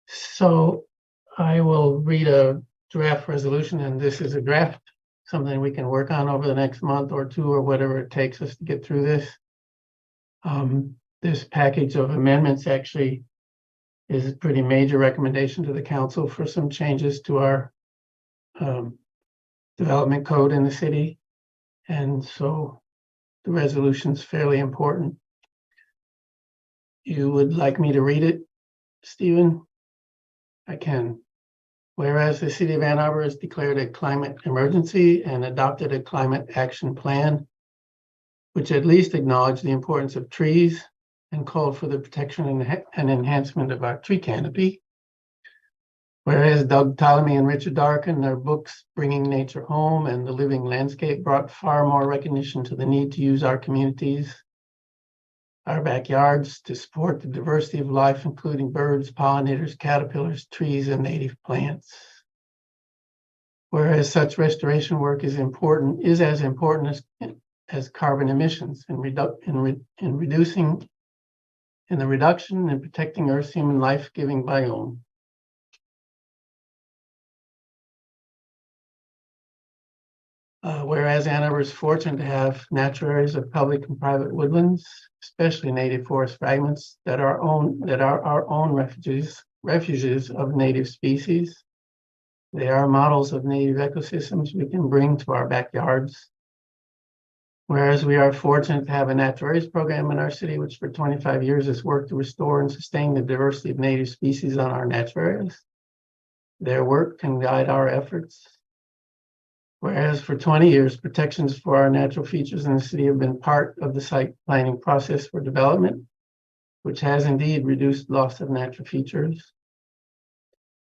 So I will read a draft resolution, and this is a draft, something we can work on over the next month or two or whatever it takes us to get through this. This package of amendments actually is a pretty major recommendation to the council for some changes to our development code in the city. And so the resolution's fairly important. You would like me to read it, Stephen? I can. Whereas the city of Ann Arbor has declared a climate emergency and adopted a climate action plan, which at least acknowledged the importance of trees and called for the protection and enhancement of our tree canopy. Whereas Doug Ptolemy and Richard Dark in their books, Bringing Nature Home and The Living Landscape, brought far more recognition to the need to use our communities, our backyards, to support the diversity of life, including birds, pollinators, caterpillars, trees, and native plants. Whereas such restoration work is as important as carbon emissions in reducing in the reduction and protecting Earth's human life-giving biome. Whereas Ann Arbor is fortunate to have natural areas of public and private woodlands, especially native forest fragments that are our own refuges of native species. They are models of native ecosystems we can bring to our backyards. Whereas we are fortunate to have a natural areas program in our city, which for 25 years has worked to restore and sustain the diversity of native species on our natural areas. Their work can guide our efforts. Whereas for 20 years, protections for our natural features in the city have been part of the site planning process for development, which has indeed reduced loss of natural features.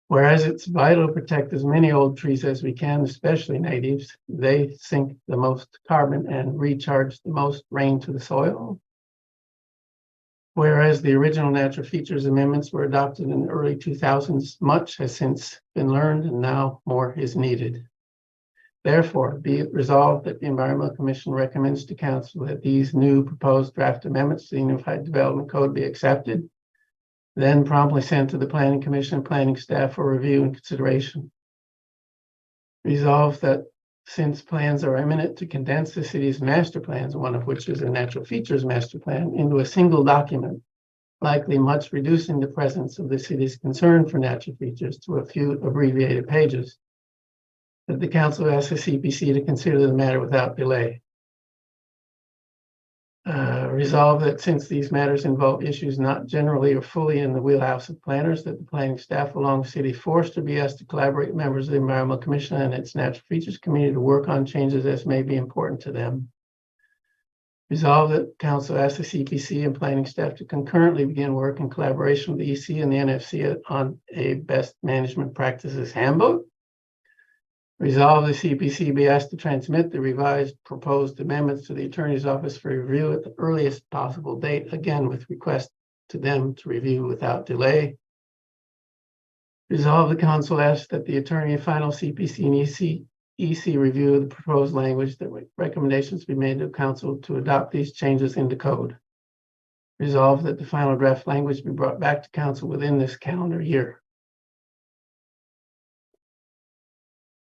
Whereas it's vital to protect as many old trees as we can, especially natives, they sink the most carbon and recharge the most rain to the soil. Whereas the original natural features amendments were adopted in the early 2000s, much has since been learned and now more is needed. Therefore, be it resolved that the Environmental Commission recommends to Council that these new proposed draft amendments to the Unified Development Code be accepted, then promptly sent to the Planning Commission and planning staff for review and consideration. Resolved that since plans are imminent to condense the city's master plans, one of which is a natural features master plan, into a single document, likely much reducing the presence of the city's concern for natural features to a few abbreviated pages, that the council asks the CPC to consider the matter without delay. Resolve that since these matters involve issues not generally or fully in the wheelhouse of planners, that the planning staff along City Forester be asked to collaborate with members of the Environmental Commission and its Natural Features Committee to work on changes as may be important to them. Resolve that council asks the CPC and planning staff to concurrently begin work in collaboration with the EC and the NFC on a best management practices handbook. Resolve the CPC be asked to transmit the revised proposed amendments to the Attorney's Office for review at the earliest possible date, again with request to them to review without delay. Resolve the Council asks that the Attorney and final CPC and EC review of the proposed language, that recommendations be made to Council to adopt these changes into code. Resolve that the final draft language be brought back to Council within this calendar year.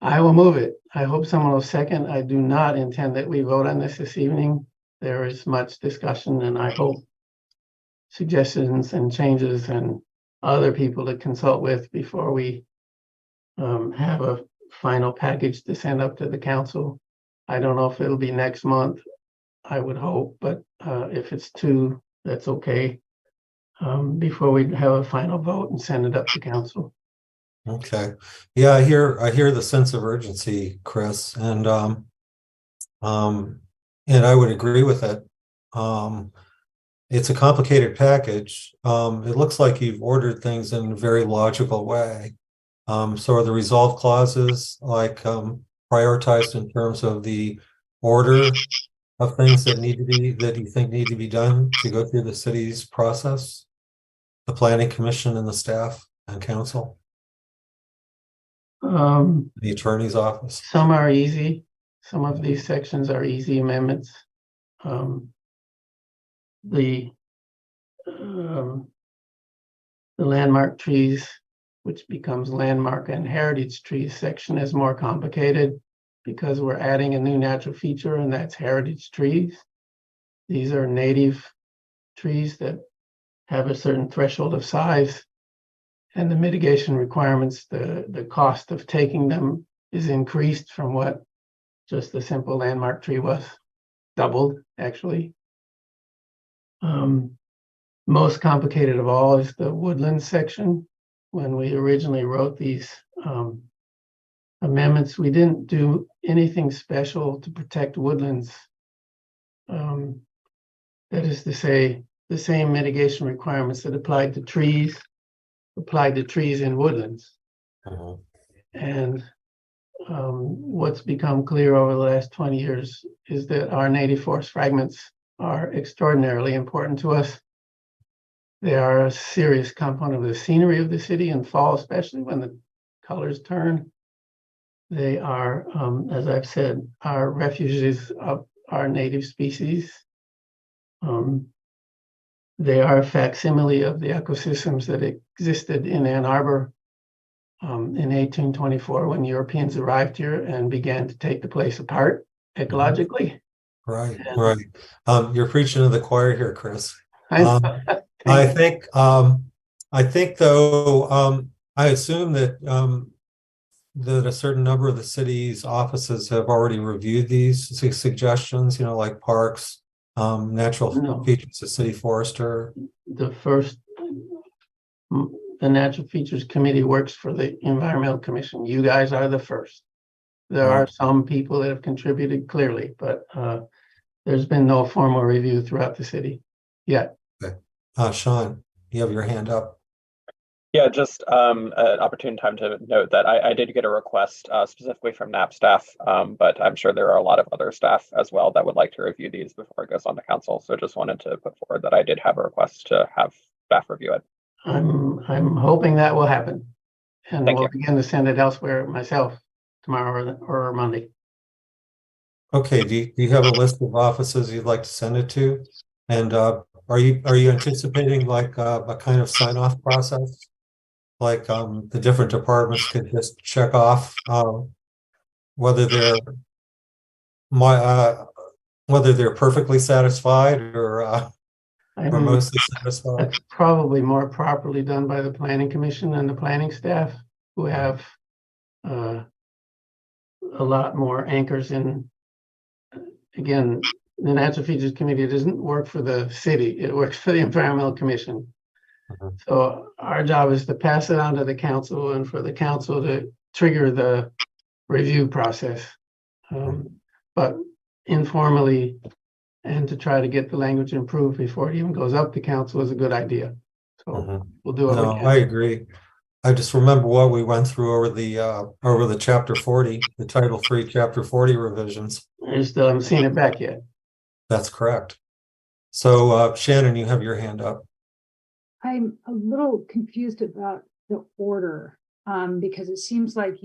I will move it. I hope someone will second. I do not intend that we vote on this evening. There is much discussion, and I hope suggestions and changes and other people to consult with before we have a final package to send up to the council. I don't know if it'll be next month. I would hope, but if it's two, that's okay. Before we have a final vote and send it up to council. Okay. Yeah, I hear the sense of urgency, Chris, and I would agree with it. It's a complicated package. It looks like you've ordered things in a very logical way. So are the resolve clauses like prioritized in terms of the order of things that you think need to be done to go through the city's process, the planning commission and the staff and council? The attorney's office. Some are easy. Some of these sections are easy amendments. The landmark trees, which becomes landmark and heritage trees section, is more complicated because we're adding a new natural feature, and that's heritage trees. These are native trees that have a certain threshold of size And the mitigation requirements, the cost of taking them is increased from what just the simple landmark tree was, doubled actually. Most complicated of all is the woodland section. When we originally wrote these amendments, we didn't do anything special to protect woodlands. That is to say, the same mitigation requirements that applied to trees in woodlands. And what's become clear over the last 20 years is that our native forest fragments are extraordinarily important to us. They are a serious component of the scenery of the city in fall, especially when the colors turn. They are, as I've said, are refuges of our native species. They are a facsimile of the ecosystems that existed in Ann Arbor in 1824 when Europeans arrived here and began to take the place apart ecologically. Right, right. You're preaching to the choir here, Chris. I think though, I assume that that a certain number of the city's offices have already reviewed these suggestions, like parks, natural features of city forester. The Natural Features Committee works for the Environmental Commission. You guys are the first. There are some people that have contributed clearly, but there's been no formal review throughout the city yet. Okay. Sean, you have your hand up. Yeah, just an opportune time to note that I did get a request specifically from NAP staff, but I'm sure there are a lot of other staff as well that would like to review these before it goes on to council. So just wanted to put forward that I did have a request to have staff review it. I'm hoping that will happen, and Thank we'll you. begin to send it elsewhere myself tomorrow or Monday. Okay, do you have a list of offices you'd like to send it to? And are you anticipating like a kind of sign-off process? Like the different departments could just check off whether they're perfectly satisfied or mostly satisfied. That's probably more properly done by the planning commission and the planning staff, who have a lot more anchors in. Again, the Natural Features Committee doesn't work for the city, it works for the Environmental Commission. So our job is to pass it on to the council and for the council to trigger the review process. But informally, and to try to get the language improved before it even goes up to council is a good idea. So we'll do what we can. I agree. I just remember what we went through over the chapter 40, the Title 3 chapter 40 revisions. I still haven't seen it back yet. That's correct. So Shannon, you have your hand up. I'm a little confused about the order, because it seems like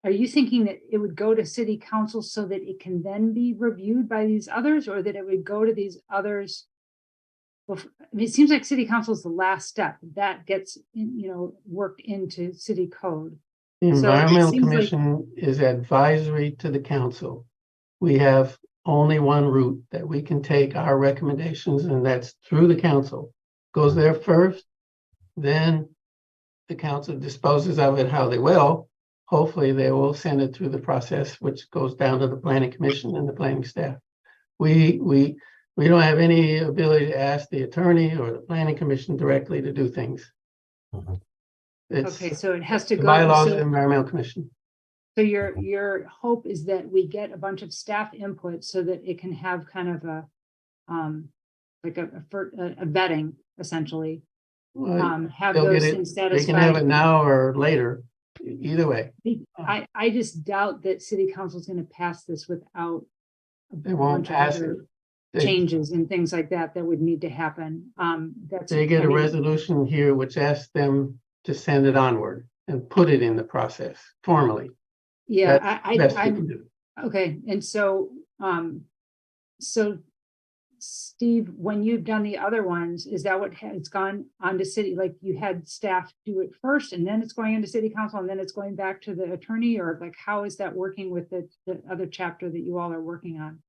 are you thinking that it would go to city council so that it can then be reviewed by these others, or that it would go to these others? It seems like city council is the last step that gets worked into city code. The Environmental Commission is advisory to the council. We have only one route that we can take our recommendations, and that's through the council. Goes there first, then the council disposes of it how they will. Hopefully they will send it through the process, which goes down to the planning commission and the planning staff. We don't have any ability to ask the attorney or the planning commission directly to do things. Okay, so it has to go. Bylaws of the Environmental Commission. So your hope is that we get a bunch of staff input so that it can have kind of a vetting essentially. Have those things satisfied. They can have it now or later, either way. I just doubt that city council is going to pass this without they won't pass it. Changes and things like that would need to happen. They get a resolution here which asks them to send it onward and put it in the process formally. Yeah, okay. And so Steve, when you've done the other ones, is that what it's gone on to city? Like you had staff do it first and then it's going into city council and then it's going back to the attorney, or like how is that working with the other chapter that you all are working on?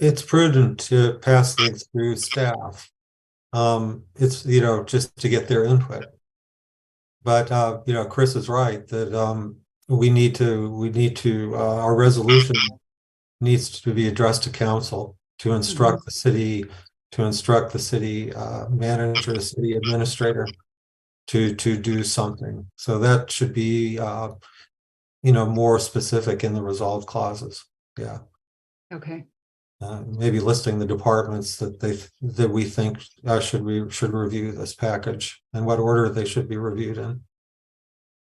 It's prudent to pass things through staff. It's just to get their input. But you know, Chris is right that we need to our resolution needs to be addressed to council to instruct the city manager, the city administrator to do something. So that should be you know, more specific in the resolved clauses. Yeah. Okay. Maybe listing the departments that we think should review this package and what order they should be reviewed in.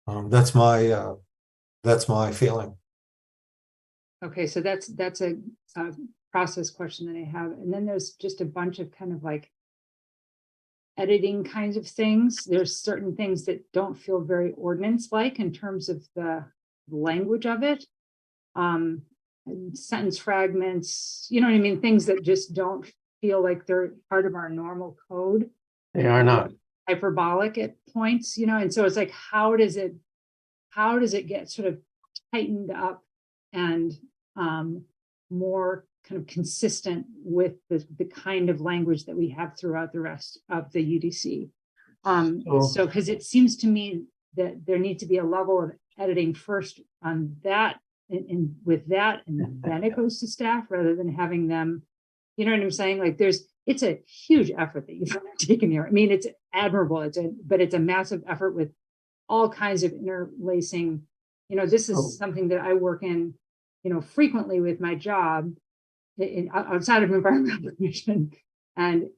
That's my feeling. Okay, so that's a process question that I have. And then there's just a bunch of kind of like editing kinds of things. There's certain things that don't feel very ordinance-like in terms of the language of it. Sentence fragments, you know what I mean? Things that just don't feel like they're part of our normal code. They are not. Hyperbolic at points, you know, and so it's like, how does it get sort of tightened up and more kind of consistent with the kind of language that we have throughout the rest of the UDC? So because it seems to me that there needs to be a level of editing first on that and with that, and then it goes to staff rather than having them, you know what I'm saying? Like it's a huge effort that you've taken here. I mean, it's admirable. But it's a massive effort with all kinds of interlacing. You know, this is something that I work in, you know, frequently with my job outside of environmental permission. And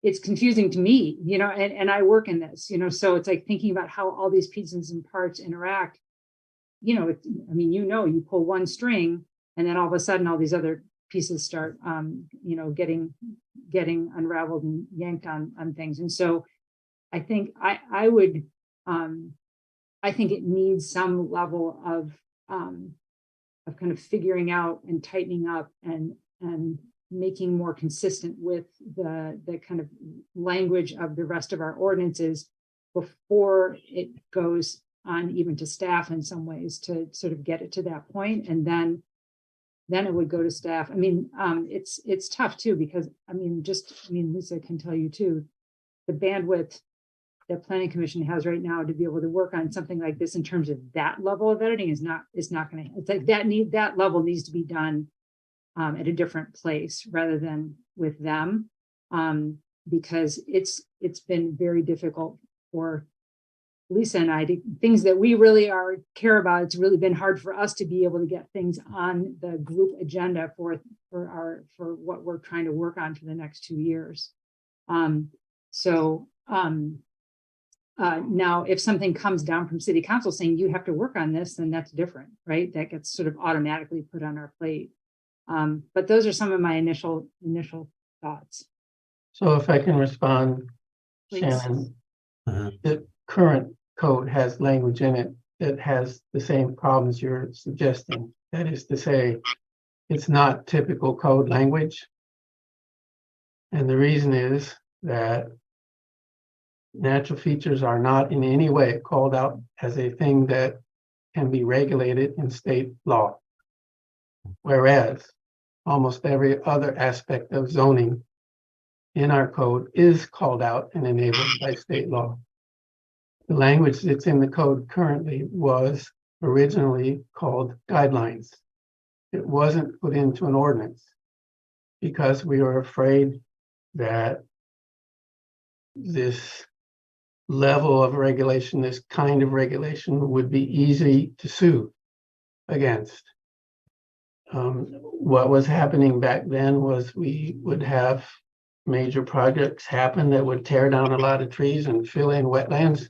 it's confusing to me, you know, and I work in this, you know, so it's like thinking about how all these pieces and parts interact. You know, I mean, you know, you pull one string and then all of a sudden all these other pieces start, you know, getting unraveled and yanked on things. And so I think I would, I think it needs some level of kind of figuring out and tightening up and making more consistent with the kind of language of the rest of our ordinances before it goes on even to staff in some ways to sort of get it to that point. And then it would go to staff. I mean, it's tough too, because I mean, Lisa can tell you too, the bandwidth that Planning Commission has right now to be able to work on something like this in terms of that level of editing is not going to, it's like that level needs to be done at a different place rather than with them, because it's been very difficult for Lisa and I to things that we really care about. It's really been hard for us to be able to get things on the group agenda for what we're trying to work on for the next 2 years. Now, if something comes down from City Council saying you have to work on this, then that's different, right? That gets sort of automatically put on our plate. But those are some of my initial thoughts. So if I can respond, Please. Shannon, the current code has language in it that has the same problems you're suggesting. That is to say, it's not typical code language. And the reason is that natural features are not in any way called out as a thing that can be regulated in state law. Whereas almost every other aspect of zoning in our code is called out and enabled by state law. The language that's in the code currently was originally called guidelines. It wasn't put into an ordinance because we were afraid that this level of regulation, this kind of regulation, would be easy to sue against. What was happening back then was we would have major projects happen that would tear down a lot of trees and fill in wetlands.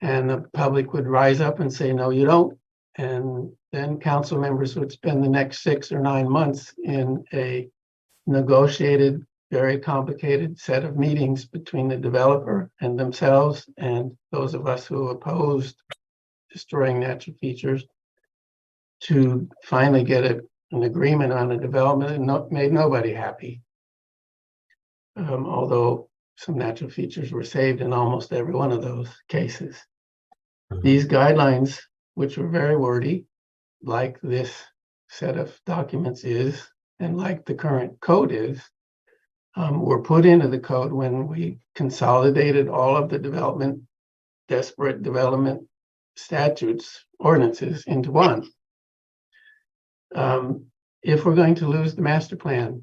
And the public would rise up and say, no, you don't. And then council members would spend the next 6 or 9 months in a negotiated, very complicated set of meetings between the developer and themselves and those of us who opposed destroying natural features to finally get an agreement on a development and made nobody happy. Although some natural features were saved in almost every one of those cases. These guidelines, which were very wordy, like this set of documents is, and like the current code is, were put into the code when we consolidated all of the development disparate development statutes, ordinances into one. If we're going to lose the master plan,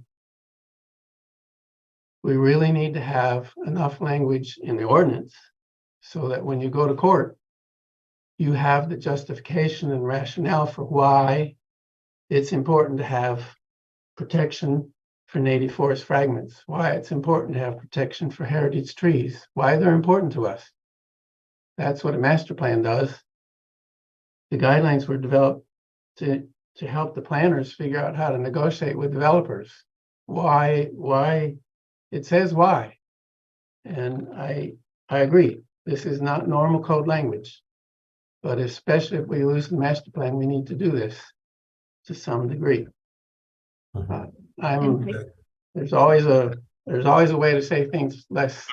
we really need to have enough language in the ordinance so that when you go to court, you have the justification and rationale for why it's important to have protection for native forest fragments, why it's important to have protection for heritage trees, why they're important to us. That's what a master plan does. The guidelines were developed to help the planners figure out how to negotiate with developers. Why it says why. And I agree, this is not normal code language, but especially if we lose the master plan, we need to do this to some degree. There's always a way to say things less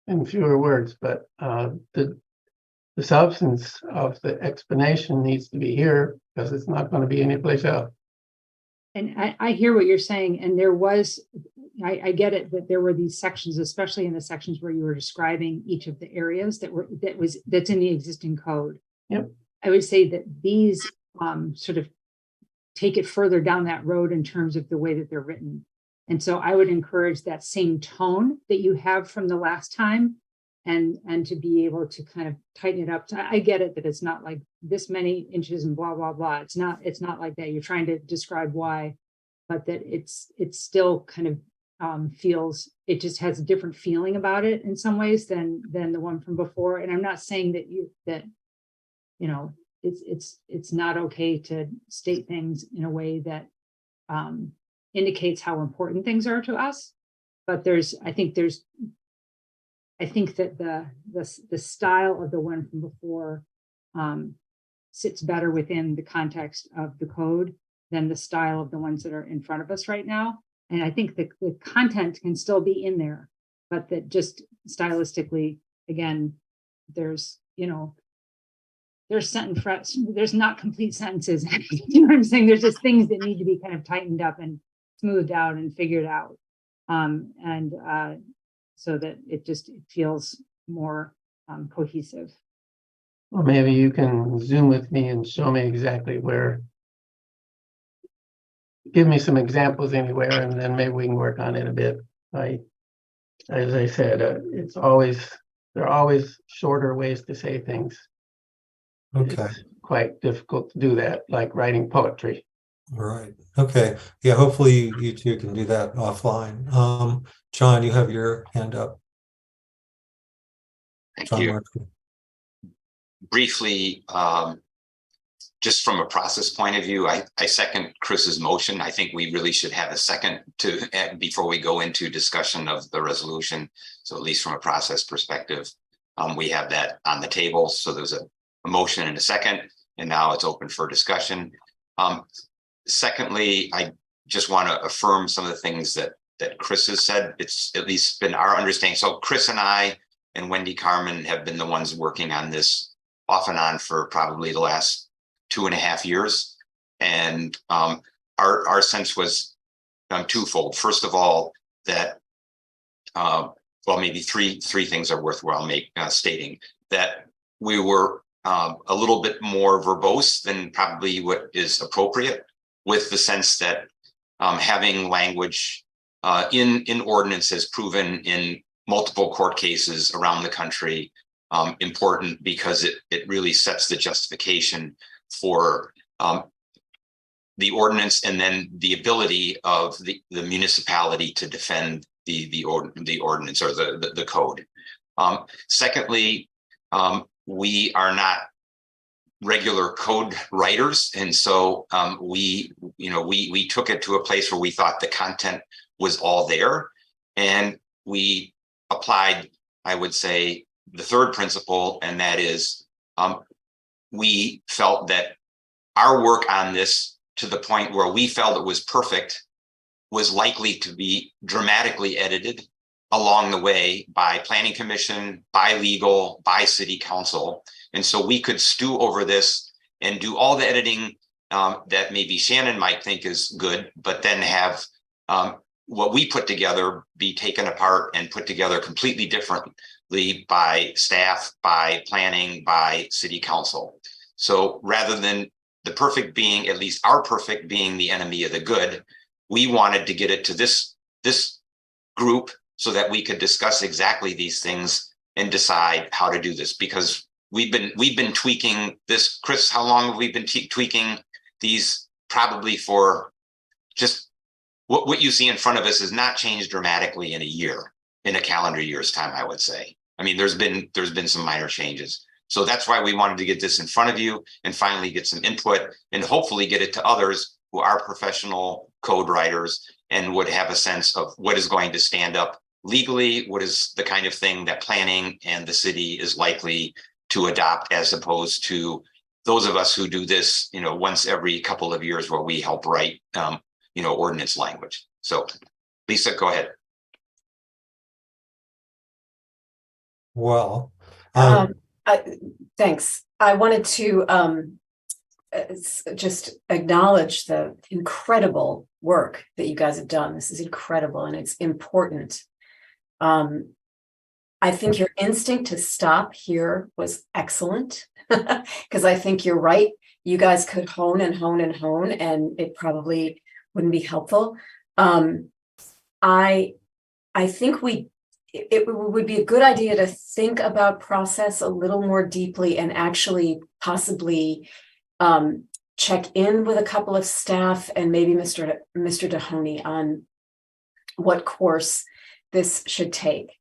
in fewer words, but the substance of the explanation needs to be here because it's not going to be anyplace else. And I hear what you're saying, and there was, I get it that there were these sections, especially in the sections where you were describing each of the areas that's in the existing code. Yep. I would say that these sort of take it further down that road in terms of the way that they're written. And so I would encourage that same tone that you have from the last time and to be able to kind of tighten it up. I get it that it's not like this many inches and blah, blah, blah. It's not like that. You're trying to describe why, but that it's still kind of feels, it just has a different feeling about it in some ways than the one from before. And I'm not saying that it's not okay to state things in a way that indicates how important things are to us. But I think that the style of the one from before sits better within the context of the code than the style of the ones that are in front of us right now. And I think the content can still be in there, but that just stylistically, again, there's there's not complete sentences. You know what I'm saying? There's just things that need to be kind of tightened up and smoothed out and figured out. So that it feels more cohesive. Well, maybe you can Zoom with me and show me exactly where. Give me some examples anywhere, and then maybe we can work on it a bit. As I said, there are always shorter ways to say things. Okay. It's quite difficult to do that, like writing poetry. All right. Okay. Yeah, hopefully you two can do that offline. John, you have your hand up. Thank John you. Markey. Briefly, just from a process point of view, I second Chris's motion. I think we really should have a second before we go into discussion of the resolution. So at least from a process perspective, we have that on the table. So there's a motion and a second, and now it's open for discussion. Secondly, I just want to affirm some of the things that Chris has said. It's at least been our understanding. So Chris and I and Wendy Carmen have been the ones working on this off and on for probably the last 2.5 years. And our sense was twofold. First of all, that maybe three things are worthwhile stating. That we were a little bit more verbose than probably what is appropriate, with the sense that having language in ordinance has proven in multiple court cases around the country important, because it really sets the justification for the ordinance, and then the ability of the municipality to defend the ordinance or the code. Secondly, we are not regular code writers, and so we took it to a place where we thought the content was all there, and we applied, I would say, the third principle, and that is we felt that our work on this, to the point where we felt it was perfect, was likely to be dramatically edited along the way by planning commission, by legal, by city council. And so we could stew over this and do all the editing that maybe Shannon might think is good, but then have what we put together be taken apart and put together completely different by staff, by planning, by city council. So rather than the perfect being, at least our perfect being the enemy of the good, we wanted to get it to this group so that we could discuss exactly these things and decide how to do this, because we've been tweaking this. Chris, how long have we been tweaking these? Probably for just what you see in front of us has not changed dramatically in a calendar year's time, I would say. I mean, there's been some minor changes. So that's why we wanted to get this in front of you and finally get some input and hopefully get it to others who are professional code writers and would have a sense of what is going to stand up legally, what is the kind of thing that planning and the city is likely to adopt, as opposed to those of us who do this, once every couple of years where we help write, ordinance language. So Lisa, go ahead. Well, thanks. I wanted to just acknowledge the incredible work that you guys have done. This is incredible and it's important. I think your instinct to stop here was excellent, because I think you're right. You guys could hone and hone and hone, and it probably wouldn't be helpful. I think it would be a good idea to think about process a little more deeply and actually possibly check in with a couple of staff and maybe Mr. Dahoney on what course this should take.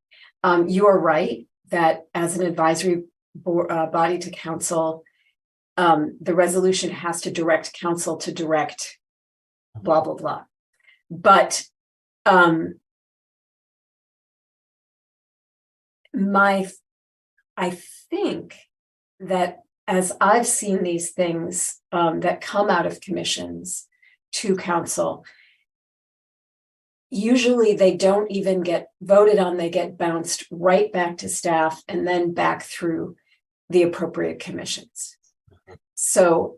You are right that as an advisory body to council, the resolution has to direct council to direct blah, blah, blah. But I think that as I've seen these things that come out of commissions to council, usually they don't even get voted on, they get bounced right back to staff and then back through the appropriate commissions. So,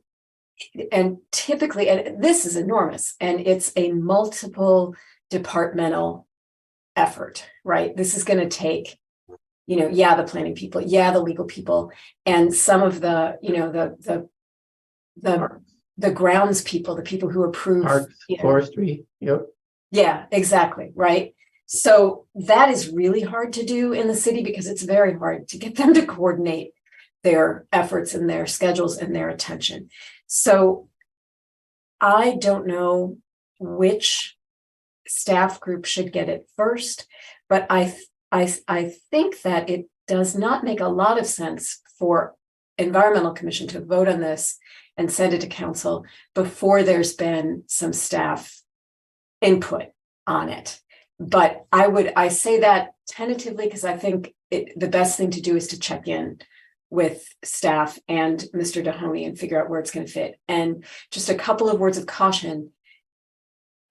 and typically, and this is enormous, and it's a multiple departmental effort, right? This is going to take, the planning people, the legal people, and some of the, the grounds people, the people who approve forestry. Yep. Yeah, exactly. Right. So that is really hard to do in the city because it's very hard to get them to coordinate their efforts and their schedules and their attention. So I don't know which staff group should get it first, but I think that it does not make a lot of sense for Environmental Commission to vote on this and send it to council before there's been some staff input on it. But I say that tentatively because I think the best thing to do is to check in with staff and Mr. Dahoney and figure out where it's going to fit. And just a couple of words of caution.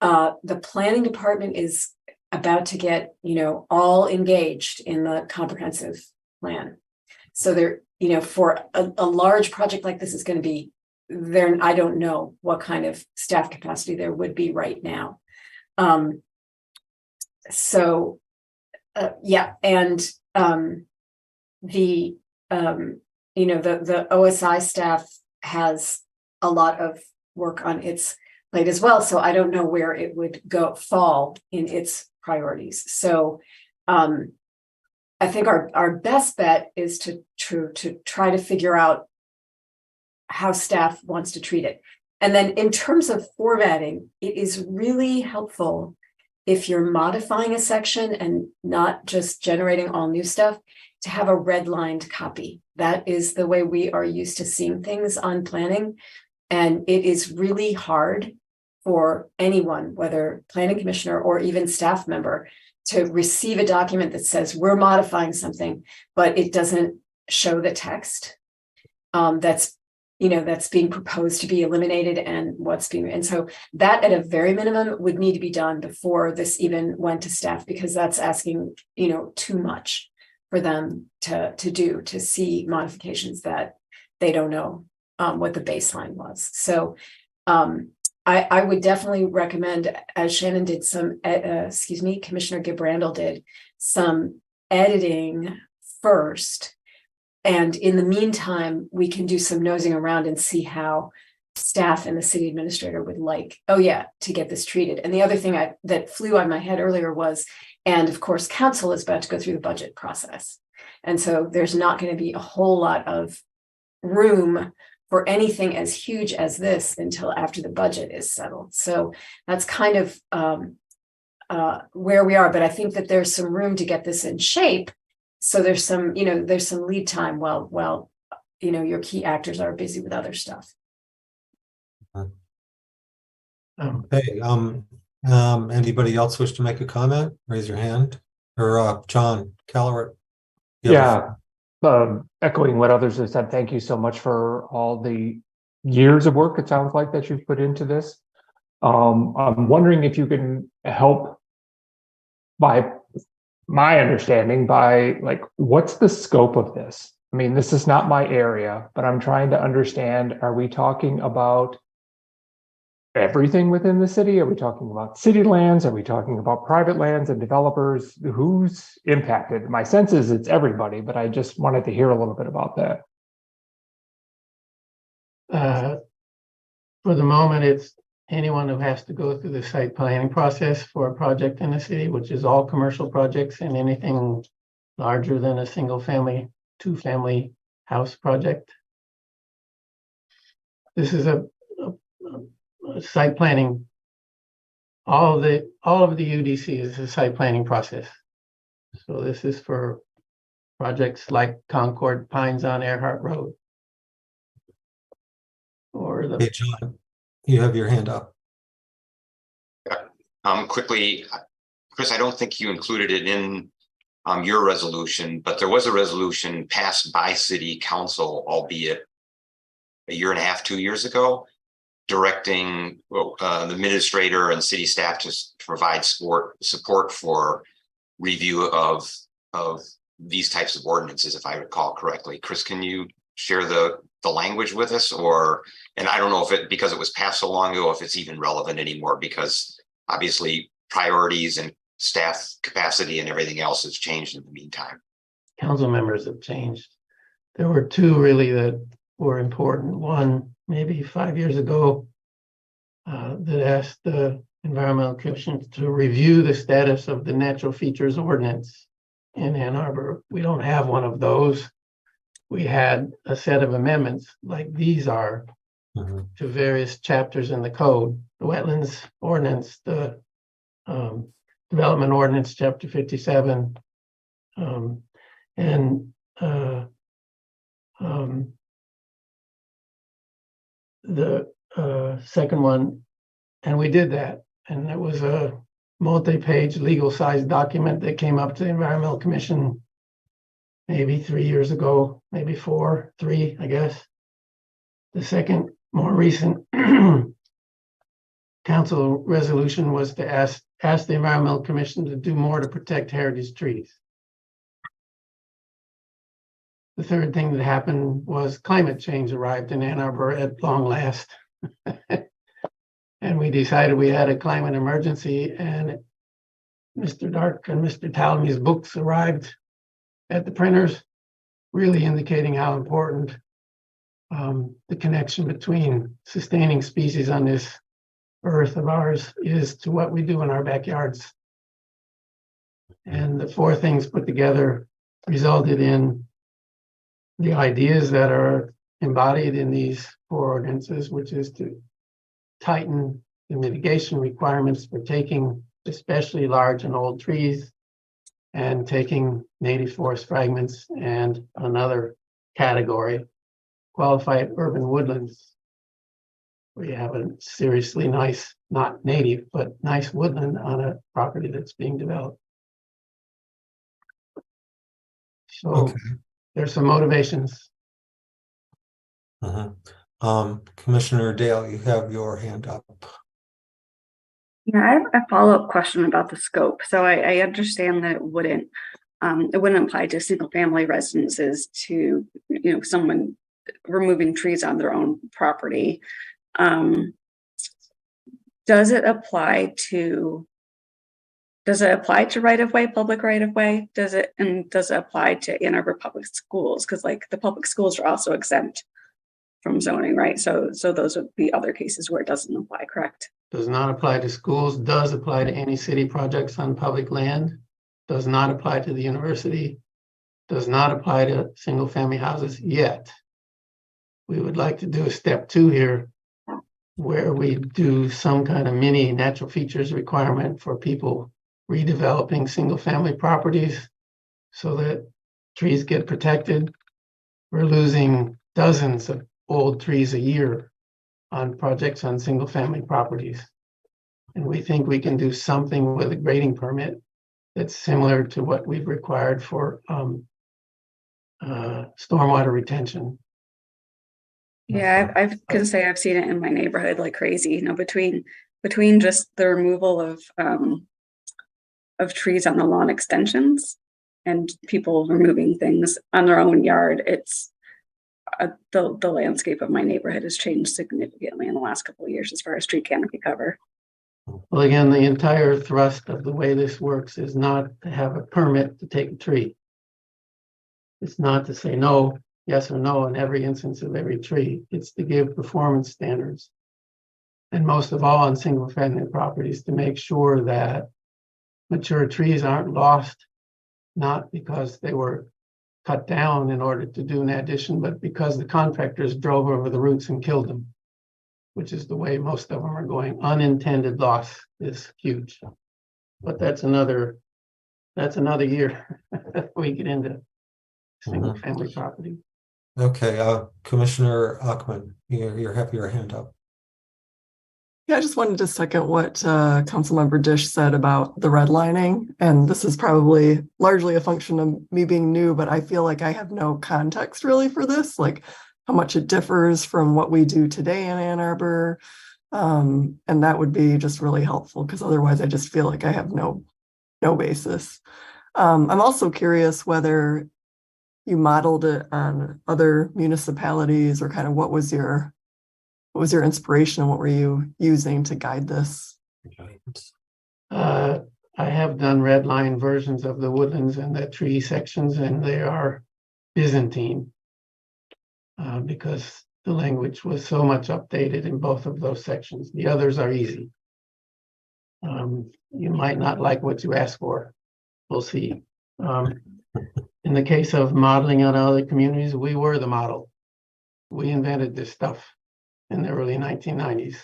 The planning department is about to get, all engaged in the comprehensive plan. So there, for a large project like this is going to be there. I don't know what kind of staff capacity there would be right now. So and the OSI staff has a lot of work on its plate as well. So I don't know where it would fall in its priorities. So I think our best bet is to try to figure out how staff wants to treat it. And then in terms of formatting, it is really helpful if you're modifying a section and not just generating all new stuff, to have a redlined copy. That is the way we are used to seeing things on planning. And it is really hard for anyone, whether planning commissioner or even staff member, to receive a document that says we're modifying something, but it doesn't show the text that's being proposed to be eliminated and and so that at a very minimum would need to be done before this even went to staff, because that's asking, too much for them to see modifications that they don't know what the baseline was. So I would definitely recommend, as Shannon did Commissioner Gibrandal did some editing first. And in the meantime, we can do some nosing around and see how staff and the city administrator would like, to get this treated. And the other thing that flew on my head earlier was, and of course, council is about to go through the budget process. And so there's not going to be a whole lot of room for anything as huge as this until after the budget is settled. So that's kind of where we are. But I think that there's some room to get this in shape. So there's some lead time while your key actors are busy with other stuff. Okay, anybody else wish to make a comment? Raise your hand. Or John Callowart. Yeah, echoing what others have said, thank you so much for all the years of work, it sounds like, that you've put into this. I'm wondering if you can help, by my understanding, by like, what's the scope of this? I mean, this is not my area, but I'm trying to understand, are we talking about everything within the city? Are we talking about city lands? Are we talking about private lands and developers? Who's impacted? My sense is it's everybody, but I just wanted to hear a little bit about that. For the moment, it's anyone who has to go through the site planning process for a project in the city, which is all commercial projects and anything larger than a single family, 2-family house project. This is a site planning. All of the UDC is a site planning process. So this is for projects like Concord Pines on Earhart Road. Or the Hey, John, you have your hand up. Quickly, Chris, I don't think you included it in your resolution, but there was a resolution passed by city council, albeit a year and a half, 2 years ago, directing the administrator and city staff to provide support for review of these types of ordinances, if I recall correctly. Chris, can you share the language with us? And I don't know if because it was passed so long ago, if it's even relevant anymore, because obviously priorities and staff capacity and everything else has changed in the meantime. council members have changed. There were two really that were important. One, maybe 5 years ago, that asked the Environmental Commission to review the status of the natural features ordinance in Ann Arbor. We don't have one of those. We had a set of amendments like these are to various chapters in the code, the wetlands ordinance, the development ordinance, chapter 57, and the second one, and we did that, and it was a multi-page legal-sized document that came up to the Environmental Commission maybe 3 years ago, maybe 3, I guess. The second, more recent council resolution was to ask the Environmental Commission to do more to protect heritage trees. The third thing that happened was climate change arrived in Ann Arbor at long last. And we decided we had a climate emergency, and Mr. Dark and Mr. Talamy's books arrived at the printers, really indicating how important the connection between sustaining species on this earth of ours is to what we do in our backyards. And the four things put together resulted in the ideas that are embodied in these four ordinances, which is to tighten the mitigation requirements for taking especially large and old trees and taking native forest fragments, and another category, qualified urban woodlands. We have a seriously nice, not native, but nice woodland on a property that's being developed. So there's some motivations. Commissioner Dale, you have your hand up. Yeah, I have a follow-up question about the scope. So I understand that it wouldn't apply to single family residences to, someone removing trees on their own property. Does it apply to Does it apply to right-of-way, public right-of-way? Does it apply to Ann Arbor public schools? Because like the public schools are also exempt from zoning, right? So those would be other cases where it doesn't apply, correct? Does not apply to schools, does apply to any city projects on public land, does not apply to the university, does not apply to single-family houses yet. We would like to do a step 2 here, where we do some kind of mini natural features requirement for people redeveloping single-family properties so that trees get protected. We're losing dozens of old trees a year on projects on single-family properties. And we think we can do something with a grading permit that's similar to what we've required for stormwater retention. Yeah, I can say I've seen it in my neighborhood like crazy, you know, between just the removal of trees on the lawn extensions and people removing things on their own yard. It's the landscape of my neighborhood has changed significantly in the last couple of years as far as tree canopy cover. Well, again, the entire thrust of the way this works is not to have a permit to take a tree. It's not to say no, yes or no in every instance of every tree. It's to give performance standards. And most of all on single family properties to make sure that mature trees aren't lost, not because they were cut down in order to do an addition, but because the contractors drove over the roots and killed them, which is the way most of them are going. Unintended loss is huge. But that's another year we get into single family property. Okay, Commissioner Ackman, you have your hand up. Yeah, I just wanted to second what Councilmember Dish said about the redlining. And this is probably largely a function of me being new, but I feel like I have no context really for this, like how much it differs from what we do today in Ann Arbor. And that would be just really helpful because otherwise I just feel like I have no basis. I'm also curious whether you modeled it on other municipalities or kind of what was your inspiration and what were you using to guide this? I have done red line versions of the woodlands and the tree sections, and they are Byzantine because the language was so much updated in both of those sections. The others are easy. You might not like what you ask for. We'll see. In the case of modeling on other communities, we were the model. We invented this stuff in the early 1990s.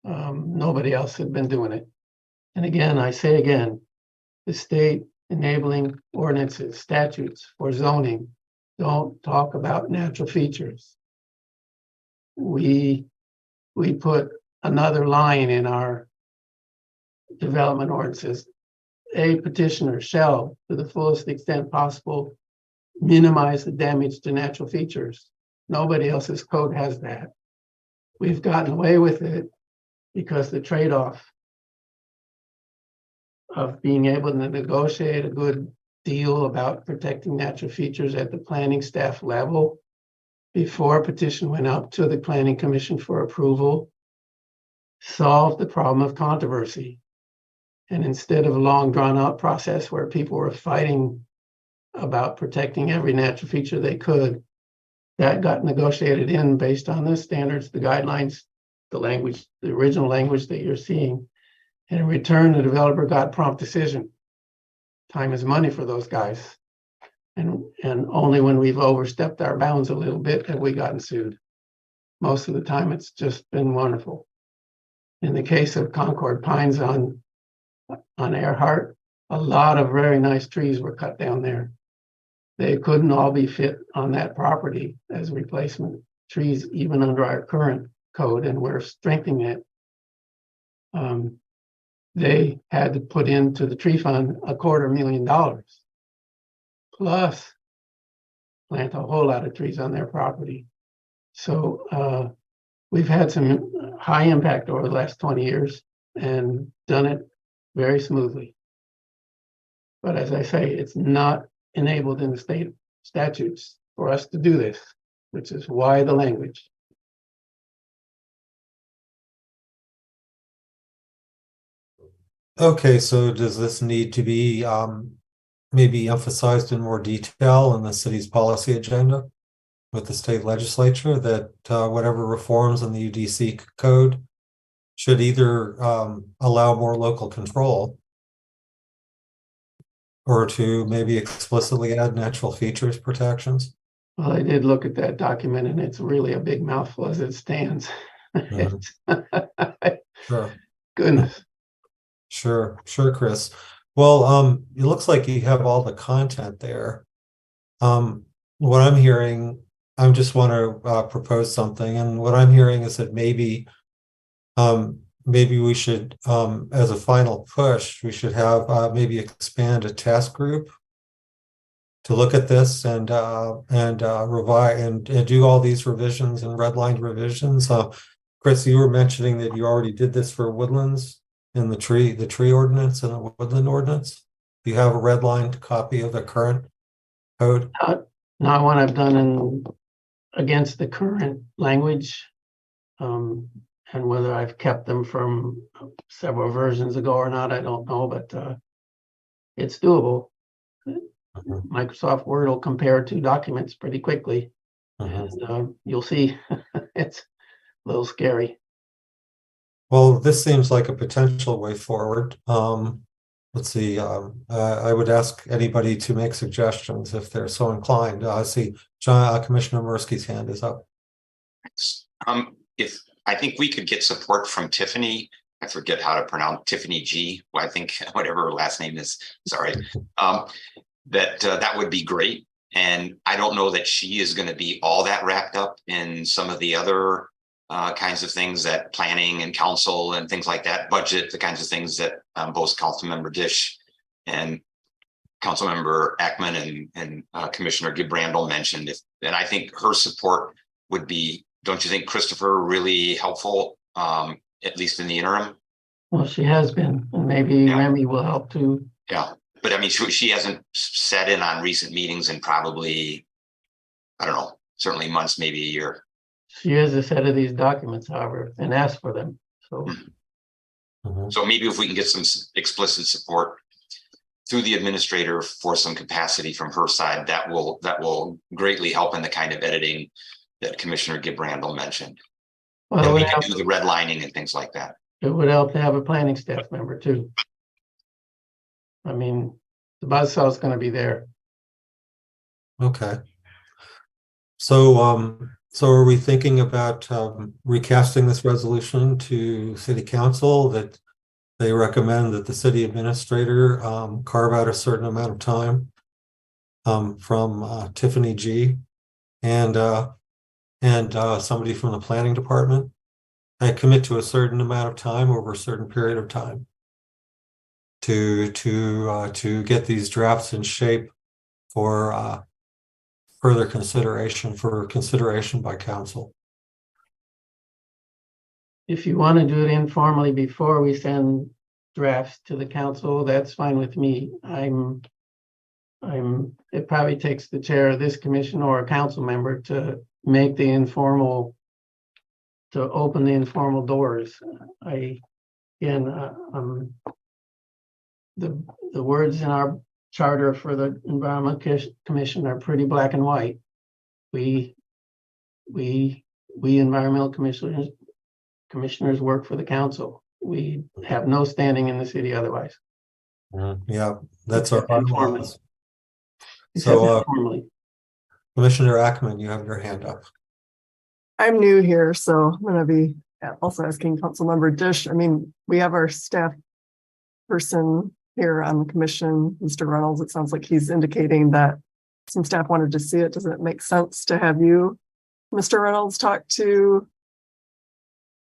Nobody else had been doing it. And again, I say again, the state enabling ordinances, statutes for zoning don't talk about natural features. We put another line in our development ordinances. A petitioner shall, to the fullest extent possible, minimize the damage to natural features. Nobody else's code has that. We've gotten away with it because the trade-off of being able to negotiate a good deal about protecting natural features at the planning staff level before a petition went up to the planning commission for approval solved the problem of controversy. And instead of a long drawn out process where people were fighting about protecting every natural feature they could, that got negotiated in based on the standards, the guidelines, the language, the original language that you're seeing. And in return, the developer got prompt decision. Time is money for those guys. And only when we've overstepped our bounds a little bit have we gotten sued. Most of the time, it's just been wonderful. In the case of Concord Pines on Earhart, a lot of very nice trees were cut down there. They couldn't all be fit on that property as replacement trees, even under our current code, and we're strengthening it. They had to put into the tree fund $250,000 plus plant a whole lot of trees on their property. So we've had some high impact over the last 20 years and done it very smoothly. But as I say, it's not enabled in the state statutes for us to do this, which is why the language. Okay, so does this need to be maybe emphasized in more detail in the city's policy agenda with the state legislature that whatever reforms in the UDC code should either allow more local control or to maybe explicitly add natural features protections? Well, I did look at that document and it's really a big mouthful as it stands. Sure. Goodness. Sure, Chris. Well, it looks like you have all the content there. What I'm hearing, I just want to propose something, and what I'm hearing is that maybe we should, as a final push, we should have maybe expand a task group to look at this and revise and do all these revisions and redlined revisions. Chris, you were mentioning that you already did this for woodlands in the tree ordinance and the woodland ordinance. Do you have a redlined copy of the current code? Not one I've done against the current language. And whether I've kept them from several versions ago or not, I don't know, but it's doable. Microsoft Word will compare two documents pretty quickly. And you'll see it's a little scary. Well, this seems like a potential way forward. Let's see. I would ask anybody to make suggestions if they're so inclined. I see Commissioner Mursky's hand is up. If I think we could get support from Tiffany, I forget how to pronounce Tiffany G. Well, I think whatever her last name is. Sorry, that would be great. And I don't know that she is going to be all that wrapped up in some of the other kinds of things that planning and council and things like that, budget, the kinds of things that both Councilmember Dish and Councilmember Ackman and Commissioner Gibrandel mentioned. And I think her support would be, don't you think, Christopher, really helpful, at least in the interim? Well, she has been, and maybe Remy will help too. Yeah, but I mean, she hasn't sat in on recent meetings in probably, I don't know, certainly months, maybe a year. She is a set of these documents, however, and asked for them. So, so maybe if we can get some explicit support through the administrator for some capacity from her side, that will greatly help in the kind of editing that Commissioner Gibrandel mentioned. Well, and we can do the redlining and things like that. It would help to have a planning staff member too. I mean, the buzzsaw is going to be there. Okay. So, so are we thinking about recasting this resolution to City Council that they recommend that the city administrator carve out a certain amount of time from Tiffany G and somebody from the planning department? I commit to a certain amount of time over a certain period of time to get these drafts in shape for further consideration by council. If you want to do it informally before we send drafts to the council, that's fine with me. It probably takes the chair of this commission or a council member to make the informal, to open the informal doors. The words in our charter for the Environment Commission are pretty black and white. We environmental commissioners work for the council. We have no standing in the city otherwise. Yeah, that's our formally. So, Commissioner Ackman, you have your hand up. I'm new here, so I'm going to be also asking Councilmember Dish. I mean, we have our staff person here on the commission, Mr. Reynolds. It sounds like he's indicating that some staff wanted to see it. Does it make sense to have you, Mr. Reynolds, talk to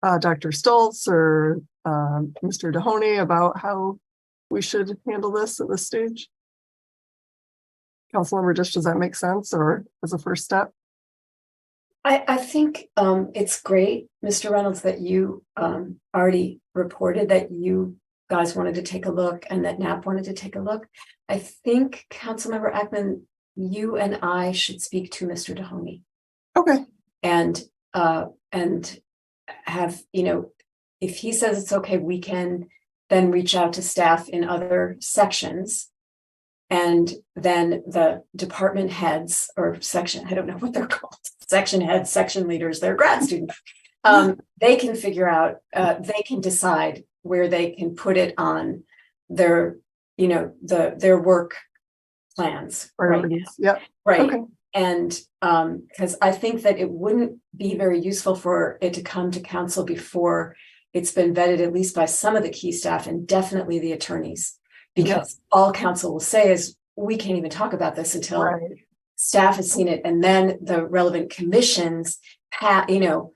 Dr. Stoltz or Mr. Dehoney about how we should handle this at this stage? Councilmember Dish, does that make sense, or as a first step? I think it's great, Mr. Reynolds, that you already reported that you guys wanted to take a look and that NAP wanted to take a look. I think Councilmember Ackman, you and I should speak to Mr. Dehoney. Okay. And have, if he says it's okay, we can then reach out to staff in other sections. And then the department heads or section, I don't know what they're called, section heads, section leaders, they're grad students. They can figure out, they can decide where they can put it on their, you know, their work plans. Priorities. Yep. Right. Okay. And because I think that it wouldn't be very useful for it to come to council before it's been vetted, at least by some of the key staff and definitely the attorneys, because all council will say is we can't even talk about this until staff has seen it, and then the relevant commissions, you know,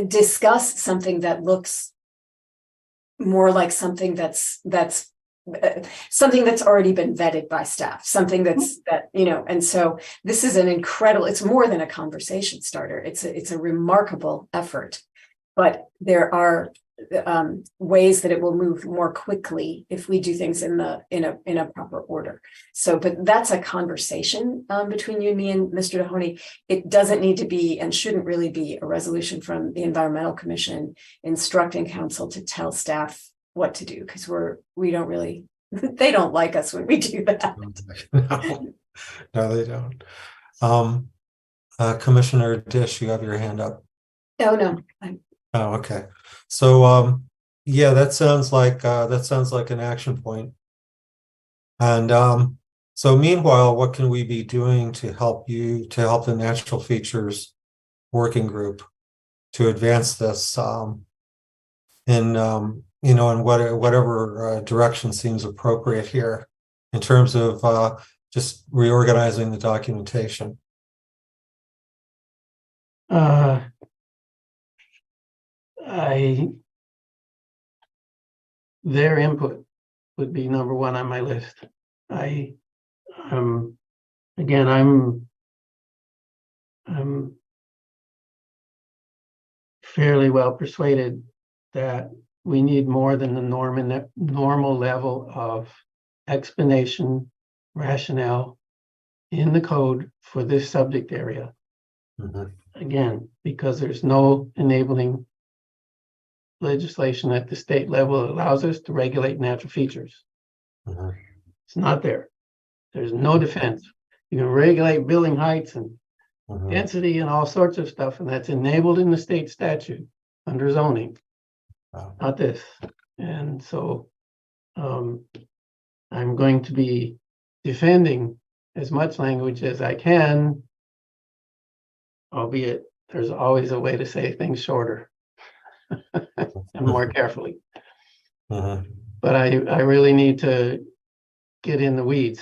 discuss something that looks more like something that's something that's already been vetted by staff, something that's that, you know. And so this is an incredible, it's more than a conversation starter. It's a remarkable effort, but there are ways that it will move more quickly if we do things in a proper order. So, but that's a conversation between you and me and Mr. Dohoney. It doesn't need to be and shouldn't really be a resolution from the Environmental Commission instructing council to tell staff what to do, because we don't really, they don't like us when we do that. No, they don't. Commissioner Dish, you have your hand up. Oh no. Oh, okay. So yeah, that sounds like an action point. And so meanwhile, what can we be doing to help the natural features working group to advance this in you know, in whatever direction seems appropriate here in terms of just reorganizing the documentation? Their input would be number one on my list. I'm fairly well persuaded that we need more than the normal level of explanation, rationale in the code for this subject area. Again, because there's no enabling legislation at the state level that allows us to regulate natural features. It's not there. There's no defense. You can regulate building heights and density and all sorts of stuff, and that's enabled in the state statute under zoning. Not this. And so I'm going to be defending as much language as I can, albeit there's always a way to say things shorter and more carefully. But I really need to get in the weeds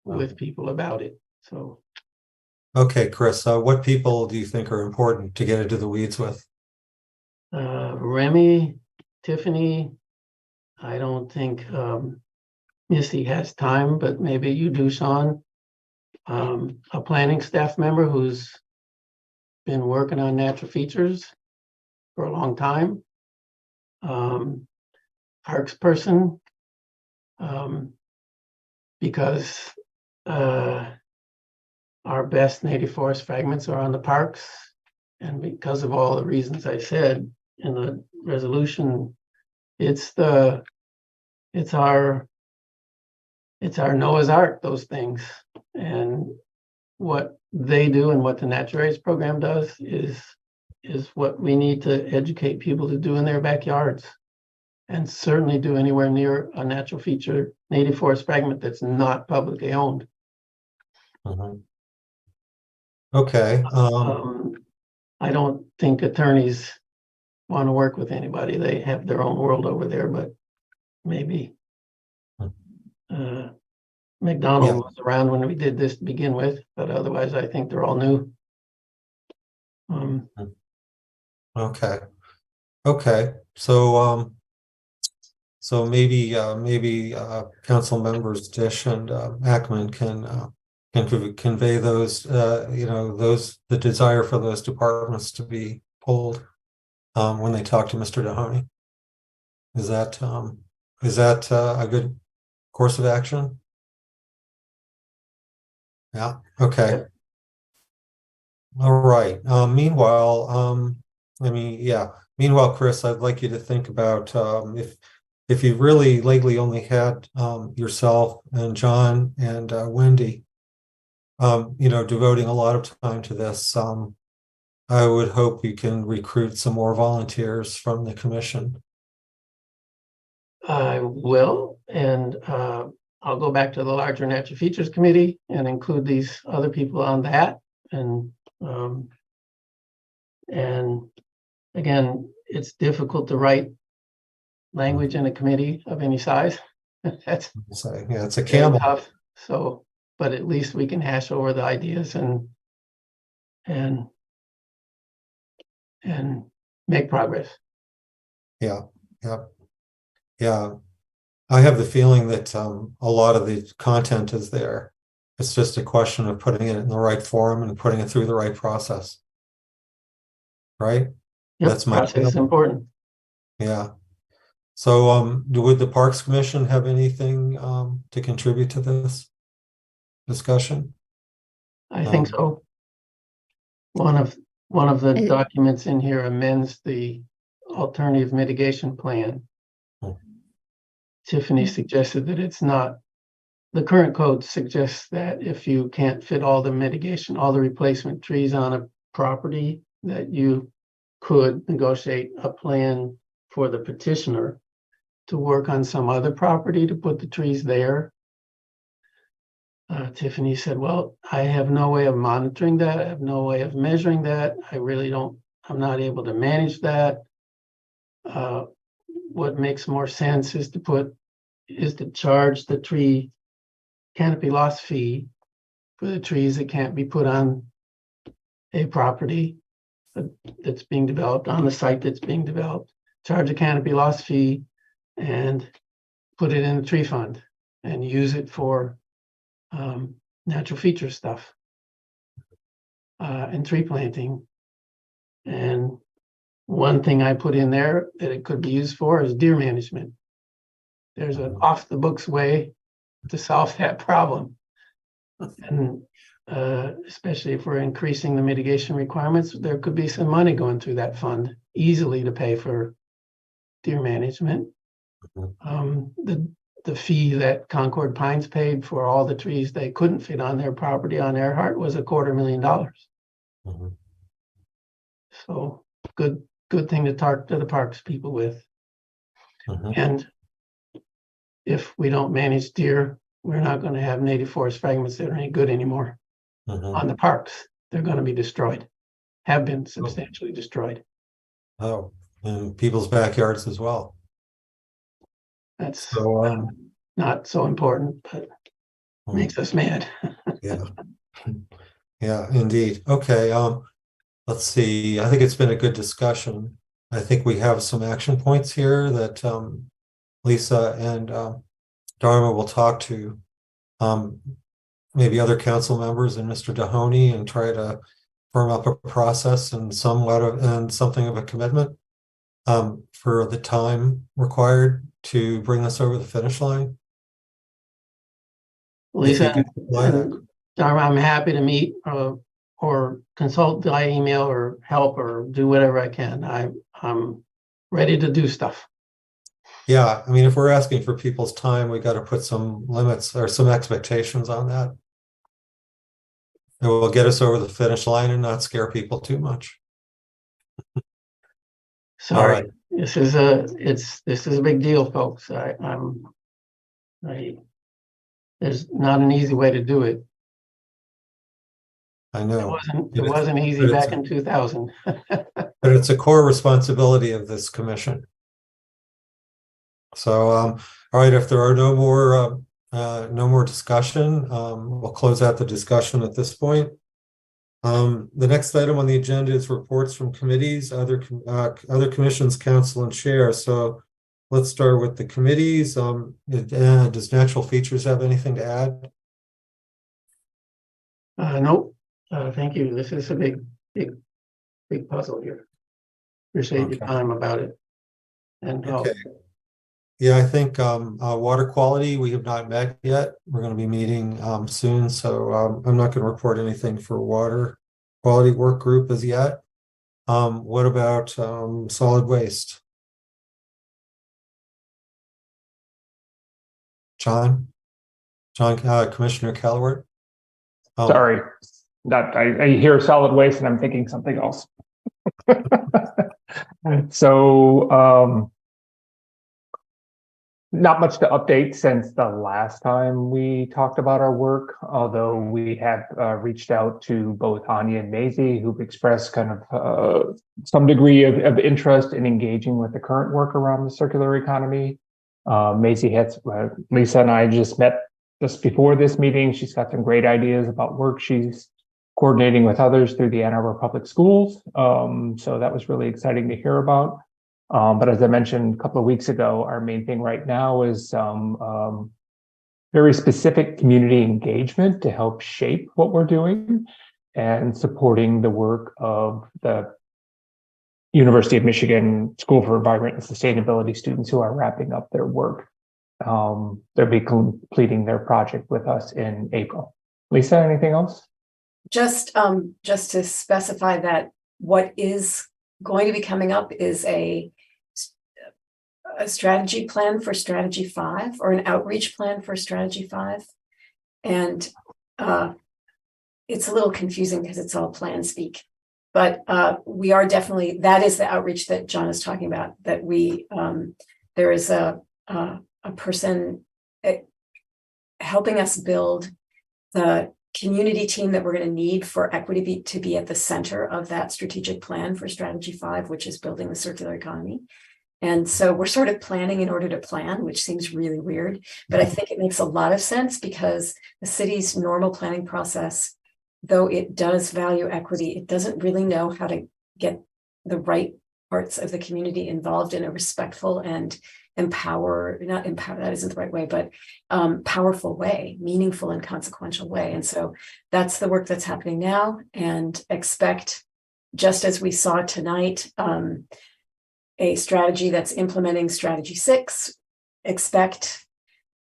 with people about it. So okay, Chris, what people do you think are important to get into the weeds with? Remy, Tiffany, I don't think Missy has time, but maybe you do, Sean. A planning staff member who's been working on natural features for a long time. Parks person, because our best native forest fragments are on the parks, and because of all the reasons I said in the resolution, it's our Noah's Ark, those things. And what they do and what the Natural Areas program does is what we need to educate people to do in their backyards, and certainly do anywhere near a natural feature native forest fragment that's not publicly owned. Okay. I don't think attorneys want to work with anybody. They have their own world over there, but maybe McDonald was around when we did this to begin with, but otherwise I think they're all new. Okay. So maybe council members Dish and Ackman can convey those, you know, the desire for those departments to be pulled when they talk to Mr. Dohoney. Is that a good course of action? Yeah. Okay. All right. Meanwhile, Chris, I'd like you to think about if you've really lately only had yourself and John and Wendy, devoting a lot of time to this, I would hope you can recruit some more volunteers from the commission. I will, and I'll go back to the larger natural features committee and include these other people on that. And again, it's difficult to write language in a committee of any size. That's yeah, it's a very camel. tough. So, but at least we can hash over the ideas and make progress. Yeah. I have the feeling that a lot of the content is there. It's just a question of putting it in the right form and putting it through the right process. Right? Yep, That's my process is feeling. important. Yeah. So would the Parks Commission have anything to contribute to this discussion? I think so. One of the I- documents in here amends the alternative mitigation plan. Tiffany suggested that it's not, the current code suggests that if you can't fit all the mitigation, all the replacement trees on a property, that you could negotiate a plan for the petitioner to work on some other property to put the trees there. Tiffany said, well, I have no way of monitoring that. I have no way of measuring that. I'm not able to manage that. What makes more sense is to charge the tree canopy loss fee for the trees that can't be put on a property that's being developed, on the site that's being developed. Charge a canopy loss fee and put it in the tree fund and use it for natural feature stuff and tree planting. And one thing I put in there that it could be used for is deer management. There's an off the books way to solve that problem. And especially if we're increasing the mitigation requirements, there could be some money going through that fund easily to pay for deer management. The fee that Concord Pines paid for all the trees they couldn't fit on their property on Earhart was $250,000. So good thing to talk to the parks people with. And if we don't manage deer, we're not going to have native forest fragments that are any good anymore on the parks. They're going to be destroyed, have been substantially destroyed. Oh, in people's backyards as well. That's so not so important, but makes us mad. Yeah, indeed. Okay, let's see. I think it's been a good discussion. I think we have some action points here that Lisa and Dharma will talk to maybe other council members and Mr. Dahoney and try to firm up a process and something of a commitment for the time required to bring us over the finish line. Lisa and Dharma, I'm happy to meet or consult via email or help or do whatever I can. I'm ready to do stuff. Yeah, I mean, if we're asking for people's time, we got to put some limits or some expectations on that. It will get us over the finish line and not scare people too much. Sorry, right. This is a big deal, folks. There's not an easy way to do it. I know it wasn't easy back in 2000. But it's a core responsibility of this commission. So, all right, if there are no more discussion, we'll close out the discussion at this point. The next item on the agenda is reports from committees, other commissions, council, and chair. So let's start with the committees. Does Natural Features have anything to add? Nope. Thank you. This is a big puzzle here. Appreciate your time about it. And okay. Yeah, I think water quality, we have not met yet. We're going to be meeting soon, so I'm not going to report anything for water quality work group as yet. What about solid waste? John, Commissioner Calloward. Sorry, I hear solid waste and I'm thinking something else. So, not much to update since the last time we talked about our work, although we have reached out to both Anya and Maisie, who've expressed kind of some degree of interest in engaging with the current work around the circular economy. Maisie had, Lisa and I just met just before this meeting. She's got some great ideas about work she's coordinating with others through the Ann Arbor Public Schools. So that was really exciting to hear about. But as I mentioned a couple of weeks ago, our main thing right now is very specific community engagement to help shape what we're doing and supporting the work of the University of Michigan School for Environment and Sustainability students who are wrapping up their work. They'll be completing their project with us in April. Lisa, anything else? Just to specify that what is going to be coming up is a strategy plan for strategy 5, or an outreach plan for strategy 5. And it's a little confusing because it's all plan speak, but we are definitely, that is the outreach that John is talking about, that we, there is a person helping us build the community team that we're going to need for equity to be at the center of that strategic plan for strategy 5, which is building the circular economy. And so we're sort of planning in order to plan, which seems really weird, but I think it makes a lot of sense because the city's normal planning process, though it does value equity, it doesn't really know how to get the right parts of the community involved in a respectful and not empower, that isn't the right way, but powerful way, meaningful and consequential way. And so that's the work that's happening now, and expect, just as we saw tonight, a strategy that's implementing strategy 6, expect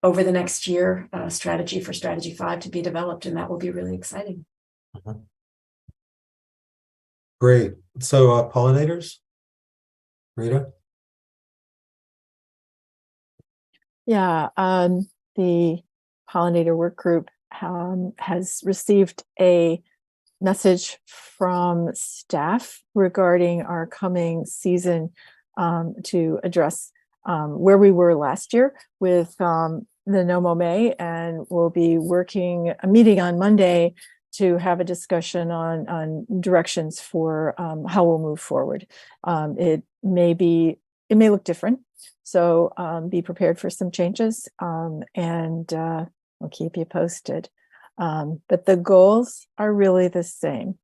over the next year, strategy for strategy 5 to be developed, and that will be really exciting. Great. So pollinators, Rita? Yeah, the pollinator work group has received a message from staff regarding our coming season to address where we were last year with the NOMO May, and we'll be meeting on Monday to have a discussion on directions for how we'll move forward. It may look different, so be prepared for some changes, and we'll keep you posted. But the goals are really the same.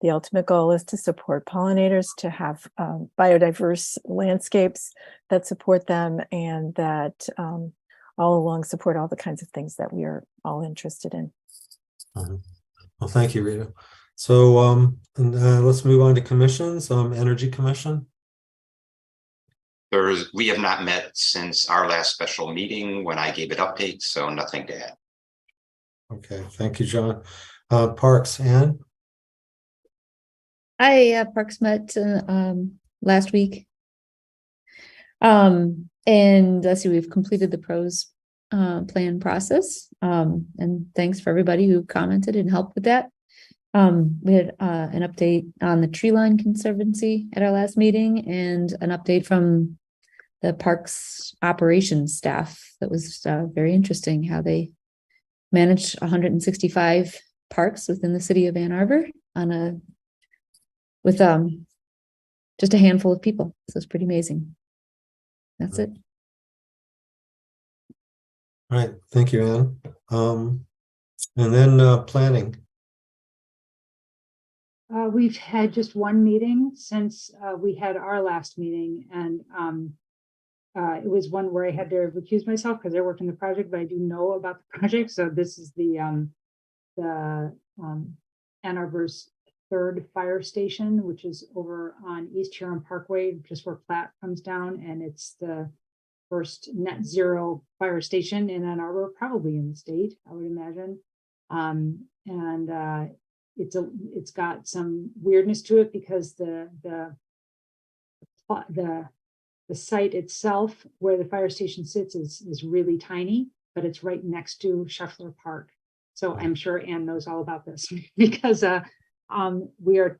The ultimate goal is to support pollinators, to have biodiverse landscapes that support them, and that all along support all the kinds of things that we are all interested in. Well, thank you, Rita. So let's move on to commissions. Energy Commission. We have not met since our last special meeting when I gave it updates, so nothing to add. Okay, thank you, John. Parks, Ann? Hi, Parks met last week. And let's see, we've completed the pros plan process. And thanks for everybody who commented and helped with that. We had an update on the tree line conservancy at our last meeting, and an update from the parks operations staff. That was very interesting how they managed 165 parks within the city of Ann Arbor with just a handful of people. So it's pretty amazing. That's it. All right, thank you, Ann. And then planning. We've had just one meeting since we had our last meeting, and it was one where I had to recuse myself because I worked in the project, but I do know about the project. So this is the Ann Arbor's 3rd fire station, which is over on East Huron Parkway, just where Platte comes down, and it's the first net zero fire station in Ann Arbor, probably in the state, I would imagine. It's got some weirdness to it because the site itself where the fire station sits is really tiny. but it's right next to Scheffler Park. So I'm sure Ann knows all about this because we are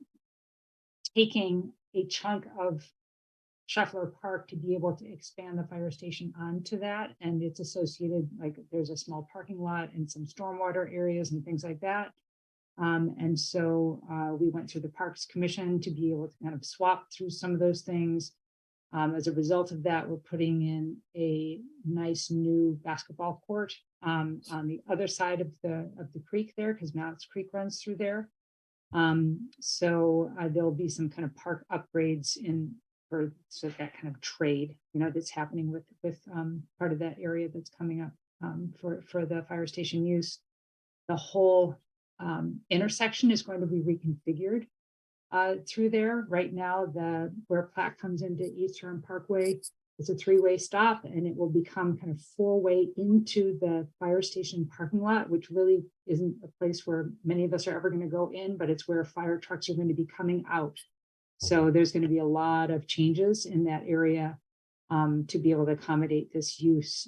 taking a chunk of Scheffler Park to be able to expand the fire station onto that. And it's associated, like there's a small parking lot and some stormwater areas and things like that. And so we went through the Parks Commission to be able to kind of swap through some of those things. As a result of that, we're putting in a nice new basketball court on the other side of the creek there, because Mallets Creek runs through there. So there'll be some kind of park upgrades for that kind of trade, that's happening with part of that area that's coming up for the fire station use. The whole intersection is going to be reconfigured through there. Right now, where Platte comes into Eastern Parkway, it's a 3-way stop, and it will become kind of 4-way into the fire station parking lot, which really isn't a place where many of us are ever going to go in, but it's where fire trucks are going to be coming out. So there's going to be a lot of changes in that area to be able to accommodate this use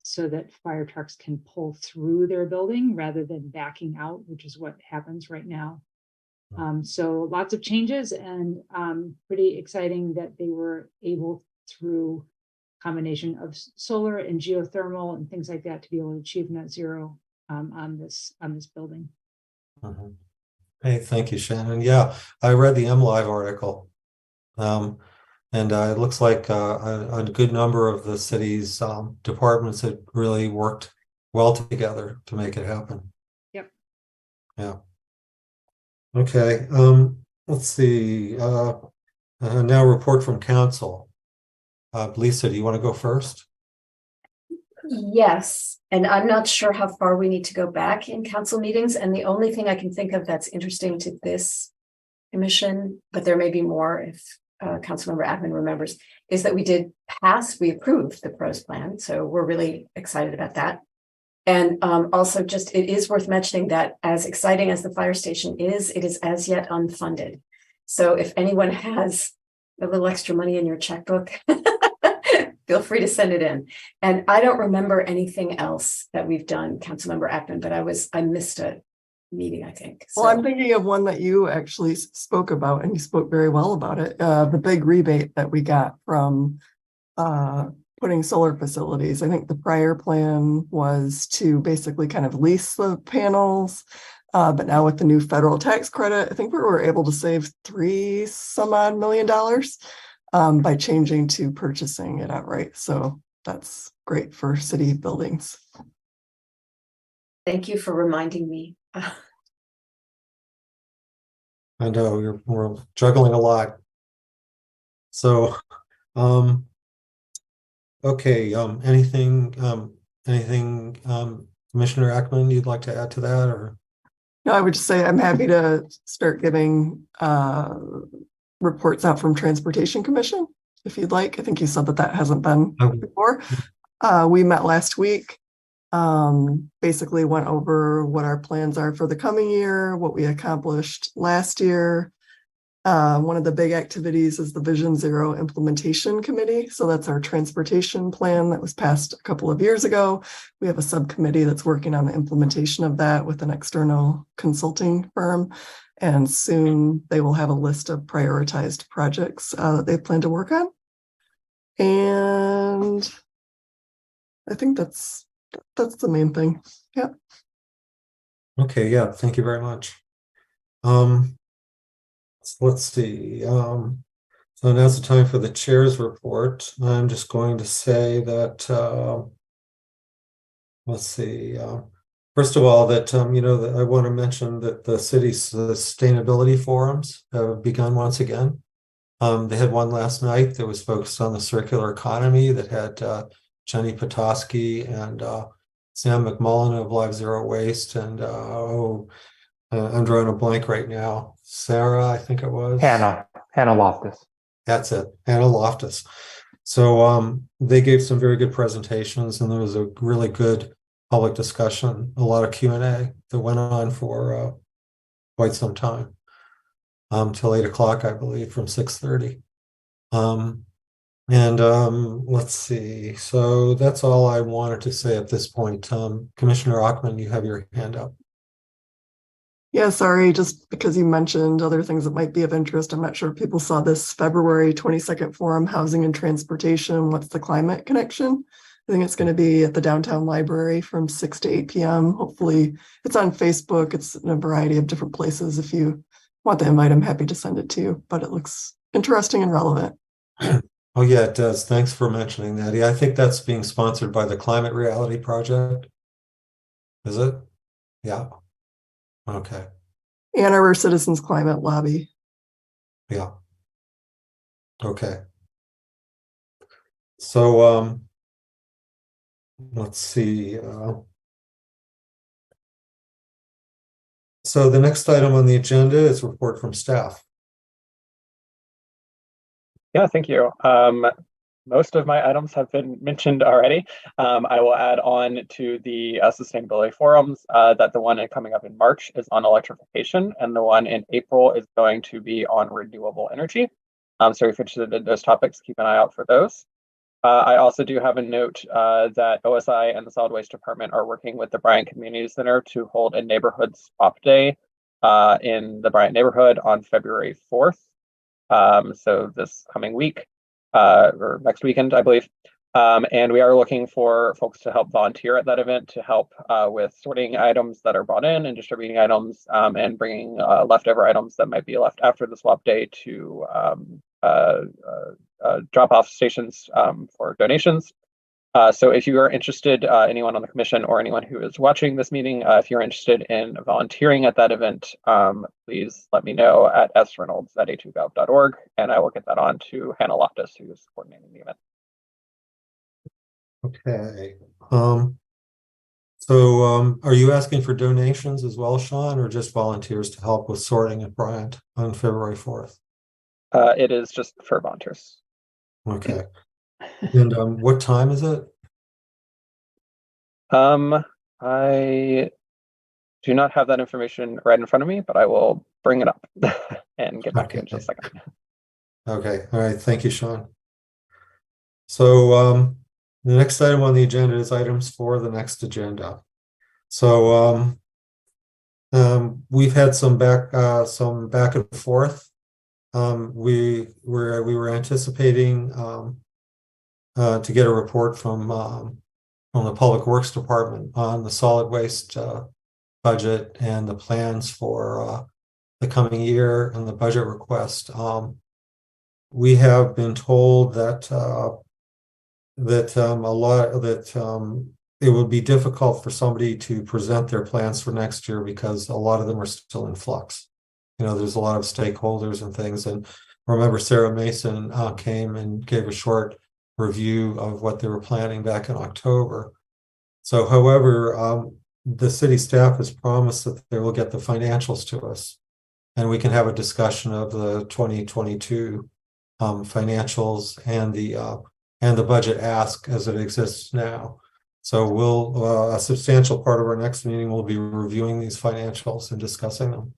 so that fire trucks can pull through their building rather than backing out, which is what happens right now. So lots of changes, and pretty exciting that they were able, through combination of solar and geothermal and things like that, to be able to achieve net zero on this building. Hey, thank you, Shannon. Yeah, I read the MLive article. And it looks like a good number of the city's departments had really worked well together to make it happen. Yep. Yeah. Okay. Let's see. Now report from council. Lisa, do you want to go first? Yes, and I'm not sure how far we need to go back in council meetings. And the only thing I can think of that's interesting to this commission, but there may be more if Councilmember Ackman remembers, is that we approved the pros plan. So we're really excited about that. And also just, it is worth mentioning that as exciting as the fire station is, it is as yet unfunded. So if anyone has a little extra money in your checkbook, feel free to send it in. And I don't remember anything else that we've done, Councilmember Ackman, but I missed a meeting, I think. Well, I'm thinking of one that you actually spoke about, and you spoke very well about it. The big rebate that we got from putting solar facilities. I think the prior plan was to basically kind of lease the panels. But now with the new federal tax credit, I think we were able to save $3-some-odd million by changing to purchasing it outright. So that's great for city buildings. Thank you for reminding me. I know we're juggling a lot. So, okay. Anything, Commissioner Ackman, you'd like to add to that, or? No, I would just say I'm happy to start giving reports out from Transportation Commission, if you'd like. I think you said that hasn't been before. We met last week, basically went over what our plans are for the coming year, what we accomplished last year. One of the big activities is the Vision Zero Implementation Committee. So that's our transportation plan that was passed a couple of years ago. We have a subcommittee that's working on the implementation of that with an external consulting firm. And soon they will have a list of prioritized projects that they plan to work on. And I think that's the main thing. Yeah. Okay. Yeah. Thank you very much. Let's see. So now's the time for the chair's report. I'm just going to say that, let's see. First of all, that, that I want to mention that the city's sustainability forums have begun once again. They had one last night that was focused on the circular economy that had Jenny Petoskey and Sam McMullen of Live Zero Waste, and I'm drawing a blank right now. Sarah, I think it was. Hannah Loftus. That's it, Hannah Loftus. So they gave some very good presentations, and there was a really good public discussion, a lot of Q&A that went on for quite some time, till 8 o'clock, I believe, from 6:30. And let's see. So that's all I wanted to say at this point. Commissioner Ackman, you have your hand up. Yeah, sorry, just because you mentioned other things that might be of interest. I'm not sure if people saw this February 22nd forum, Housing and Transportation. What's the climate connection? I think it's going to be at the downtown library from 6 to 8 p.m. Hopefully it's on Facebook. It's in a variety of different places. If you want the invite, I'm happy to send it to you, but it looks interesting and relevant. Oh, yeah, it does. Thanks for mentioning that. Yeah, I think that's being sponsored by the Climate Reality Project. Is it? Yeah. Okay. Ann Arbor Citizens Climate Lobby. Yeah. Okay. So let's see. So the next item on the agenda is report from staff. Yeah, thank you. Most of my items have been mentioned already. I will add on to the sustainability forums that the one coming up in March is on electrification, and the one in April is going to be on renewable energy. So if you're interested in those topics, keep an eye out for those. I also do have a note that OSI and the Solid Waste Department are working with the Bryant Community Center to hold a neighborhood swap day in the Bryant neighborhood on February 4th. So this coming week or next weekend, I believe. And we are looking for folks to help volunteer at that event to help with sorting items that are brought in and distributing items and bringing leftover items that might be left after the swap day to drop-off stations for donations. So if you are interested, anyone on the commission or anyone who is watching this meeting, if you're interested in volunteering at that event, please let me know at sreynolds@a2gov.org, and I will get that on to Hannah Loftus, who is coordinating the event. Okay. So are you asking for donations as well, Sean, or just volunteers to help with sorting at Bryant on February 4th? It is just for volunteers. Okay. And what time is it? I do not have that information right in front of me, but I will bring it up and get back to you in just a second. Okay. All right. Thank you, Sean. So the next item on the agenda is items for the next agenda. So we've had some back and forth. We were anticipating to get a report from the Public Works Department on the solid waste budget and the plans for the coming year and the budget request. We have been told that it would be difficult for somebody to present their plans for next year because a lot of them are still in flux. You know, there's a lot of stakeholders and things. And remember, Sarah Mason came and gave a short review of what they were planning back in October. So, however, the city staff has promised that they will get the financials to us, and we can have a discussion of the 2022 financials and the budget ask as it exists now. So we'll a substantial part of our next meeting will be reviewing these financials and discussing them.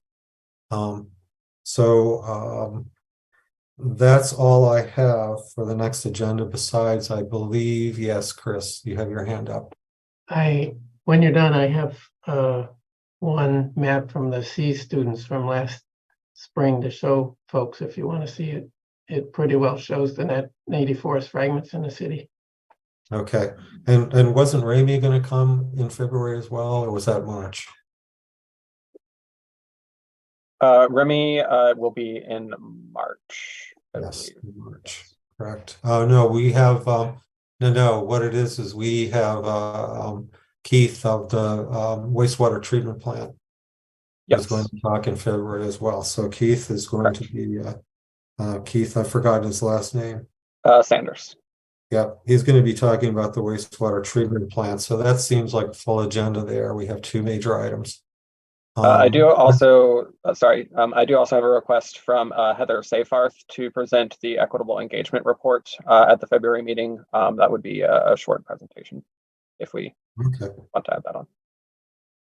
That's all I have for the next agenda. Besides, I believe, yes, Chris, you have your hand up. When you're done, I have one map from the C students from last spring to show folks if you want to see it. It pretty well shows the native forest fragments in the city. Okay, and wasn't Ramey going to come in February as well, or was that March? Remy will be in March. Yes, March, correct. No, we have no. What it is we have Keith of the wastewater treatment plant. Yes, is going to talk in February as well. So Keith is going to be Keith. I forgot his last name. Sanders. Yep, he's going to be talking about the wastewater treatment plant. So that seems like full agenda there. We have two major items. I do also, I do also have a request from Heather Seyfarth to present the equitable engagement report at the February meeting. That would be a short presentation if we want to add that on.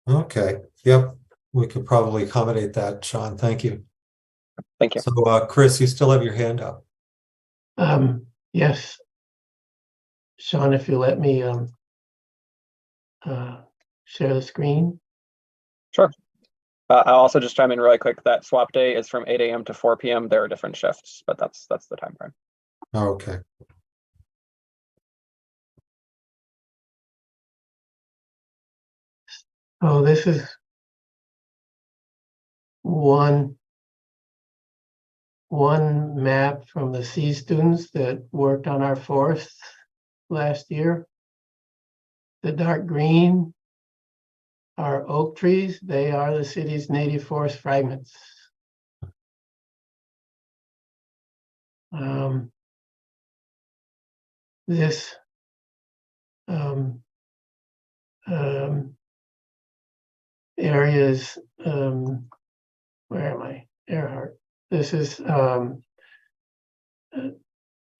Okay, yep, we could probably accommodate that, Sean. Thank you. Thank you. So Chris, you still have your hand up. Yes. Sean, if you let me share the screen. Sure. I'll also just chime in really quick that swap day is from 8 a.m. to 4 p.m. There are different shifts, but that's the time frame. Okay. Oh, this is one map from the C students that worked on our forests last year. The dark green are oak trees. They are the city's native forest fragments. This area is where am I? Earhart. This is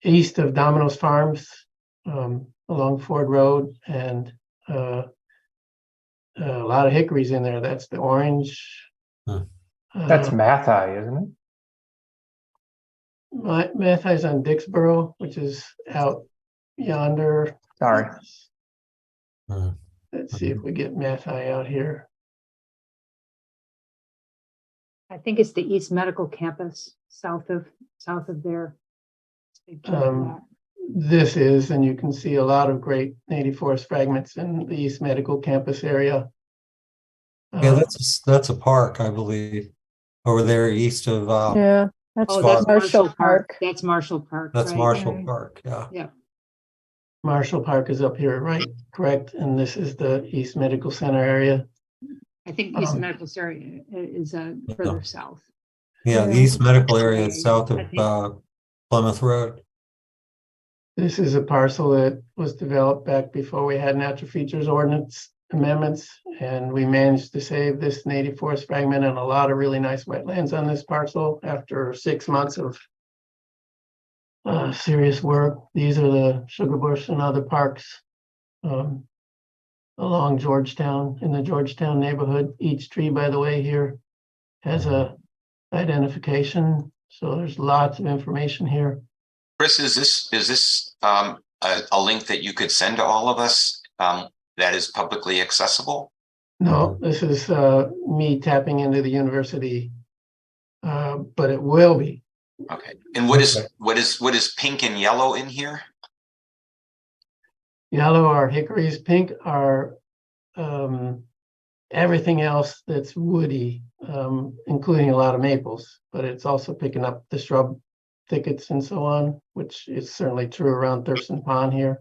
east of Domino's Farms, along Ford Road, and a lot of hickories in there. That's the orange. That's Mathi, isn't it? Mathi's on Dixboro, which is out yonder. Sorry. Let's see if we get Mathi out here. I think it's the East Medical Campus south of there. This is, and you can see a lot of great native forest fragments in the East Medical Campus area. Yeah, that's a park, I believe, over there east of Yeah, that's that's Marshall Park. That's Marshall Park. That's right? Marshall Park, yeah. Yeah. Marshall Park is up here, right? Correct. And this is the East Medical Center area. I think East Medical area is further south. Yeah, the East Medical area is south of Plymouth Road. This is a parcel that was developed back before we had natural features ordinance amendments, and we managed to save this native forest fragment and a lot of really nice wetlands on this parcel after 6 months of serious work. These are the sugar bush and other parks along Georgetown, in the Georgetown neighborhood. Each tree, by the way, here has a identification, so there's lots of information here. Chris, is this a link that you could send to all of us that is publicly accessible? No, this is me tapping into the university, but it will be. Okay. And what is pink and yellow in here? Yellow are hickories, pink are everything else that's woody, including a lot of maples, but it's also picking up the shrub thickets and so on, which is certainly true around Thurston Pond here.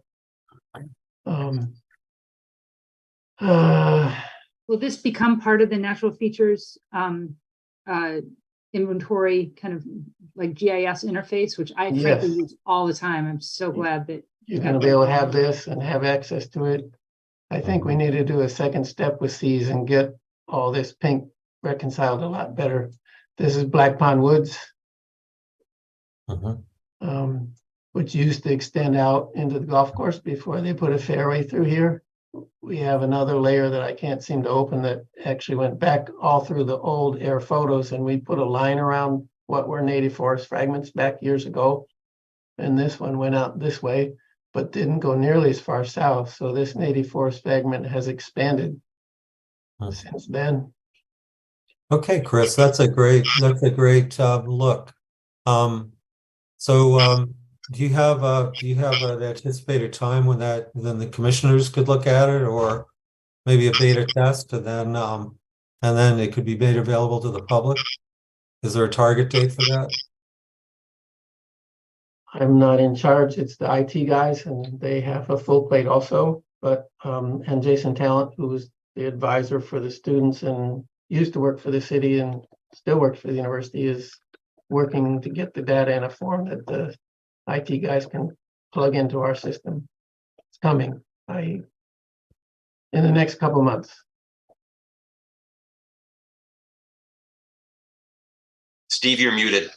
Will this become part of the natural features inventory, kind of like GIS interface, which I frankly use all the time? I'm so glad that you're going to be able to have this and have access to it. I think we need to do a second step with C's and get all this pink reconciled a lot better. This is Black Pond Woods, which used to extend out into the golf course before they put a fairway through here. We have another layer that I can't seem to open that actually went back all through the old air photos, and we put a line around what were native forest fragments back years ago. And this one went out this way, but didn't go nearly as far south. So this native forest fragment has expanded since then. Okay, Chris, that's a great look. Do you have an anticipated time when then the commissioners could look at it, or maybe a beta test, and then it could be made available to the public? Is there a target date for that? I'm not in charge. It's the IT guys, and they have a full plate also. But and Jason Talent, who was the advisor for the students and used to work for the city and still works for the university, is working to get the data in a form that the IT guys can plug into our system. It's coming in the next couple months. Steve, you're muted.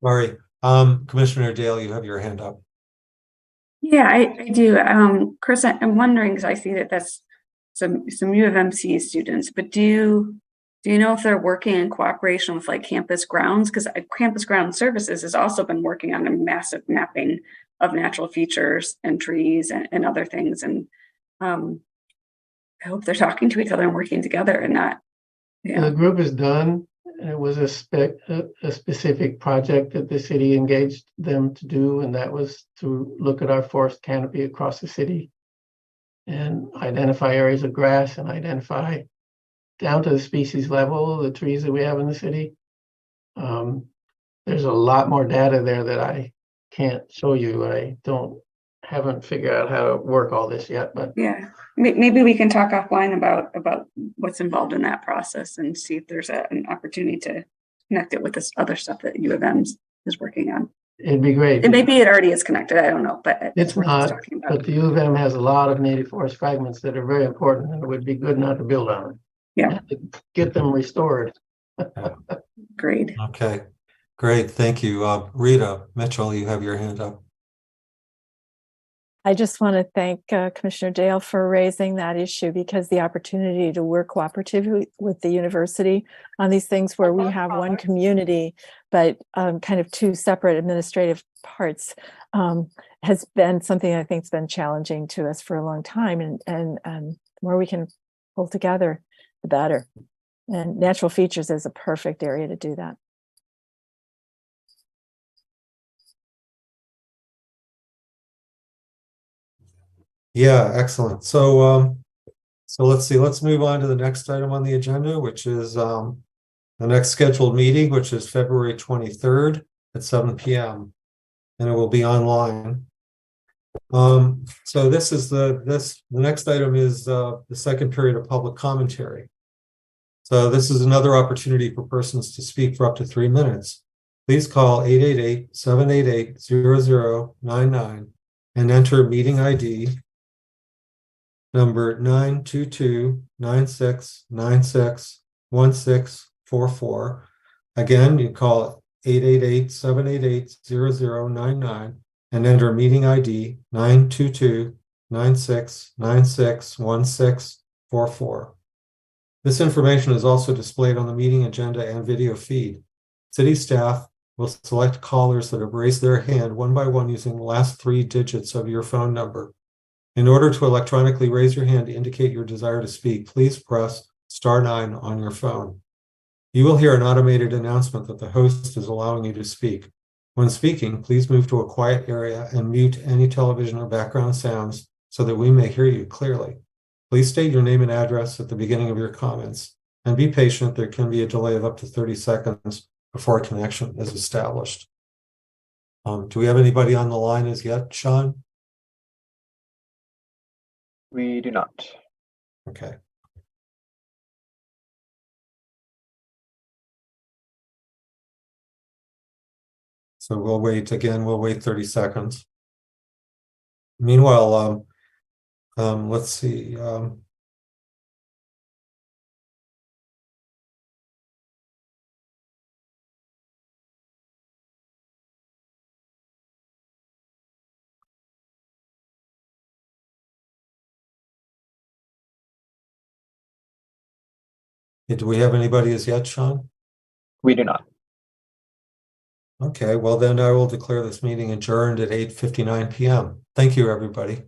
Sorry. Commissioner Dale, you have your hand up. Yeah, I do. Chris, I'm wondering, because I see that that's some U of MC students, but do Do you know if they're working in cooperation with like Campus Grounds? Because Campus Ground Services has also been working on a massive mapping of natural features and trees and other things. And I hope they're talking to each other and working together and not. The group is done. It was a specific project that the city engaged them to do, and that was to look at our forest canopy across the city and identify areas of grass and identify down to the species level the trees that we have in the city. There's a lot more data there that I can't show you. I haven't figured out how to work all this yet, but yeah, maybe we can talk offline about what's involved in that process and see if there's an opportunity to connect it with this other stuff that U of M is working on. it'd be great. And maybe it already is connected. I don't know, but It's worth not, talking about. but the U of M has a lot of native forest fragments that are very important, and it would be good not to build on them. Yeah, Get them restored. great. Okay, great. Thank you. Rita Mitchell, you have your hand up. I just want to thank Commissioner Dale for raising that issue, because the opportunity to work cooperatively with the university on these things where we have one community, but kind of two separate administrative parts has been something I think has been challenging to us for a long time. And the more we can pull together, the better. And natural features is a perfect area to do that. Yeah, excellent. So let's see, let's move on to the next item on the agenda, which is the next scheduled meeting, which is February 23rd at 7 p.m. and it will be online. So this is the next item is the second period of public commentary. So this is another opportunity for persons to speak for up to 3 minutes. Please call 888-788-0099 and enter meeting ID number 922-9696-1644. Again, you call 888-788-0099 and enter meeting ID 922-9696-1644. This information is also displayed on the meeting agenda and video feed. City staff will select callers that have raised their hand one by one using the last 3 digits of your phone number. In order to electronically raise your hand to indicate your desire to speak, please press *9 on your phone. You will hear an automated announcement that the host is allowing you to speak. When speaking, please move to a quiet area and mute any television or background sounds so that we may hear you clearly. Please state your name and address at the beginning of your comments, and be patient. There can be a delay of up to 30 seconds before a connection is established. Do we have anybody on the line as yet, Sean? We do not. Okay. So we'll wait 30 seconds. Meanwhile, let's see. Do we have anybody as yet, Sean? We do not. Okay, well then I will declare this meeting adjourned at 8:59 p.m. Thank you, everybody.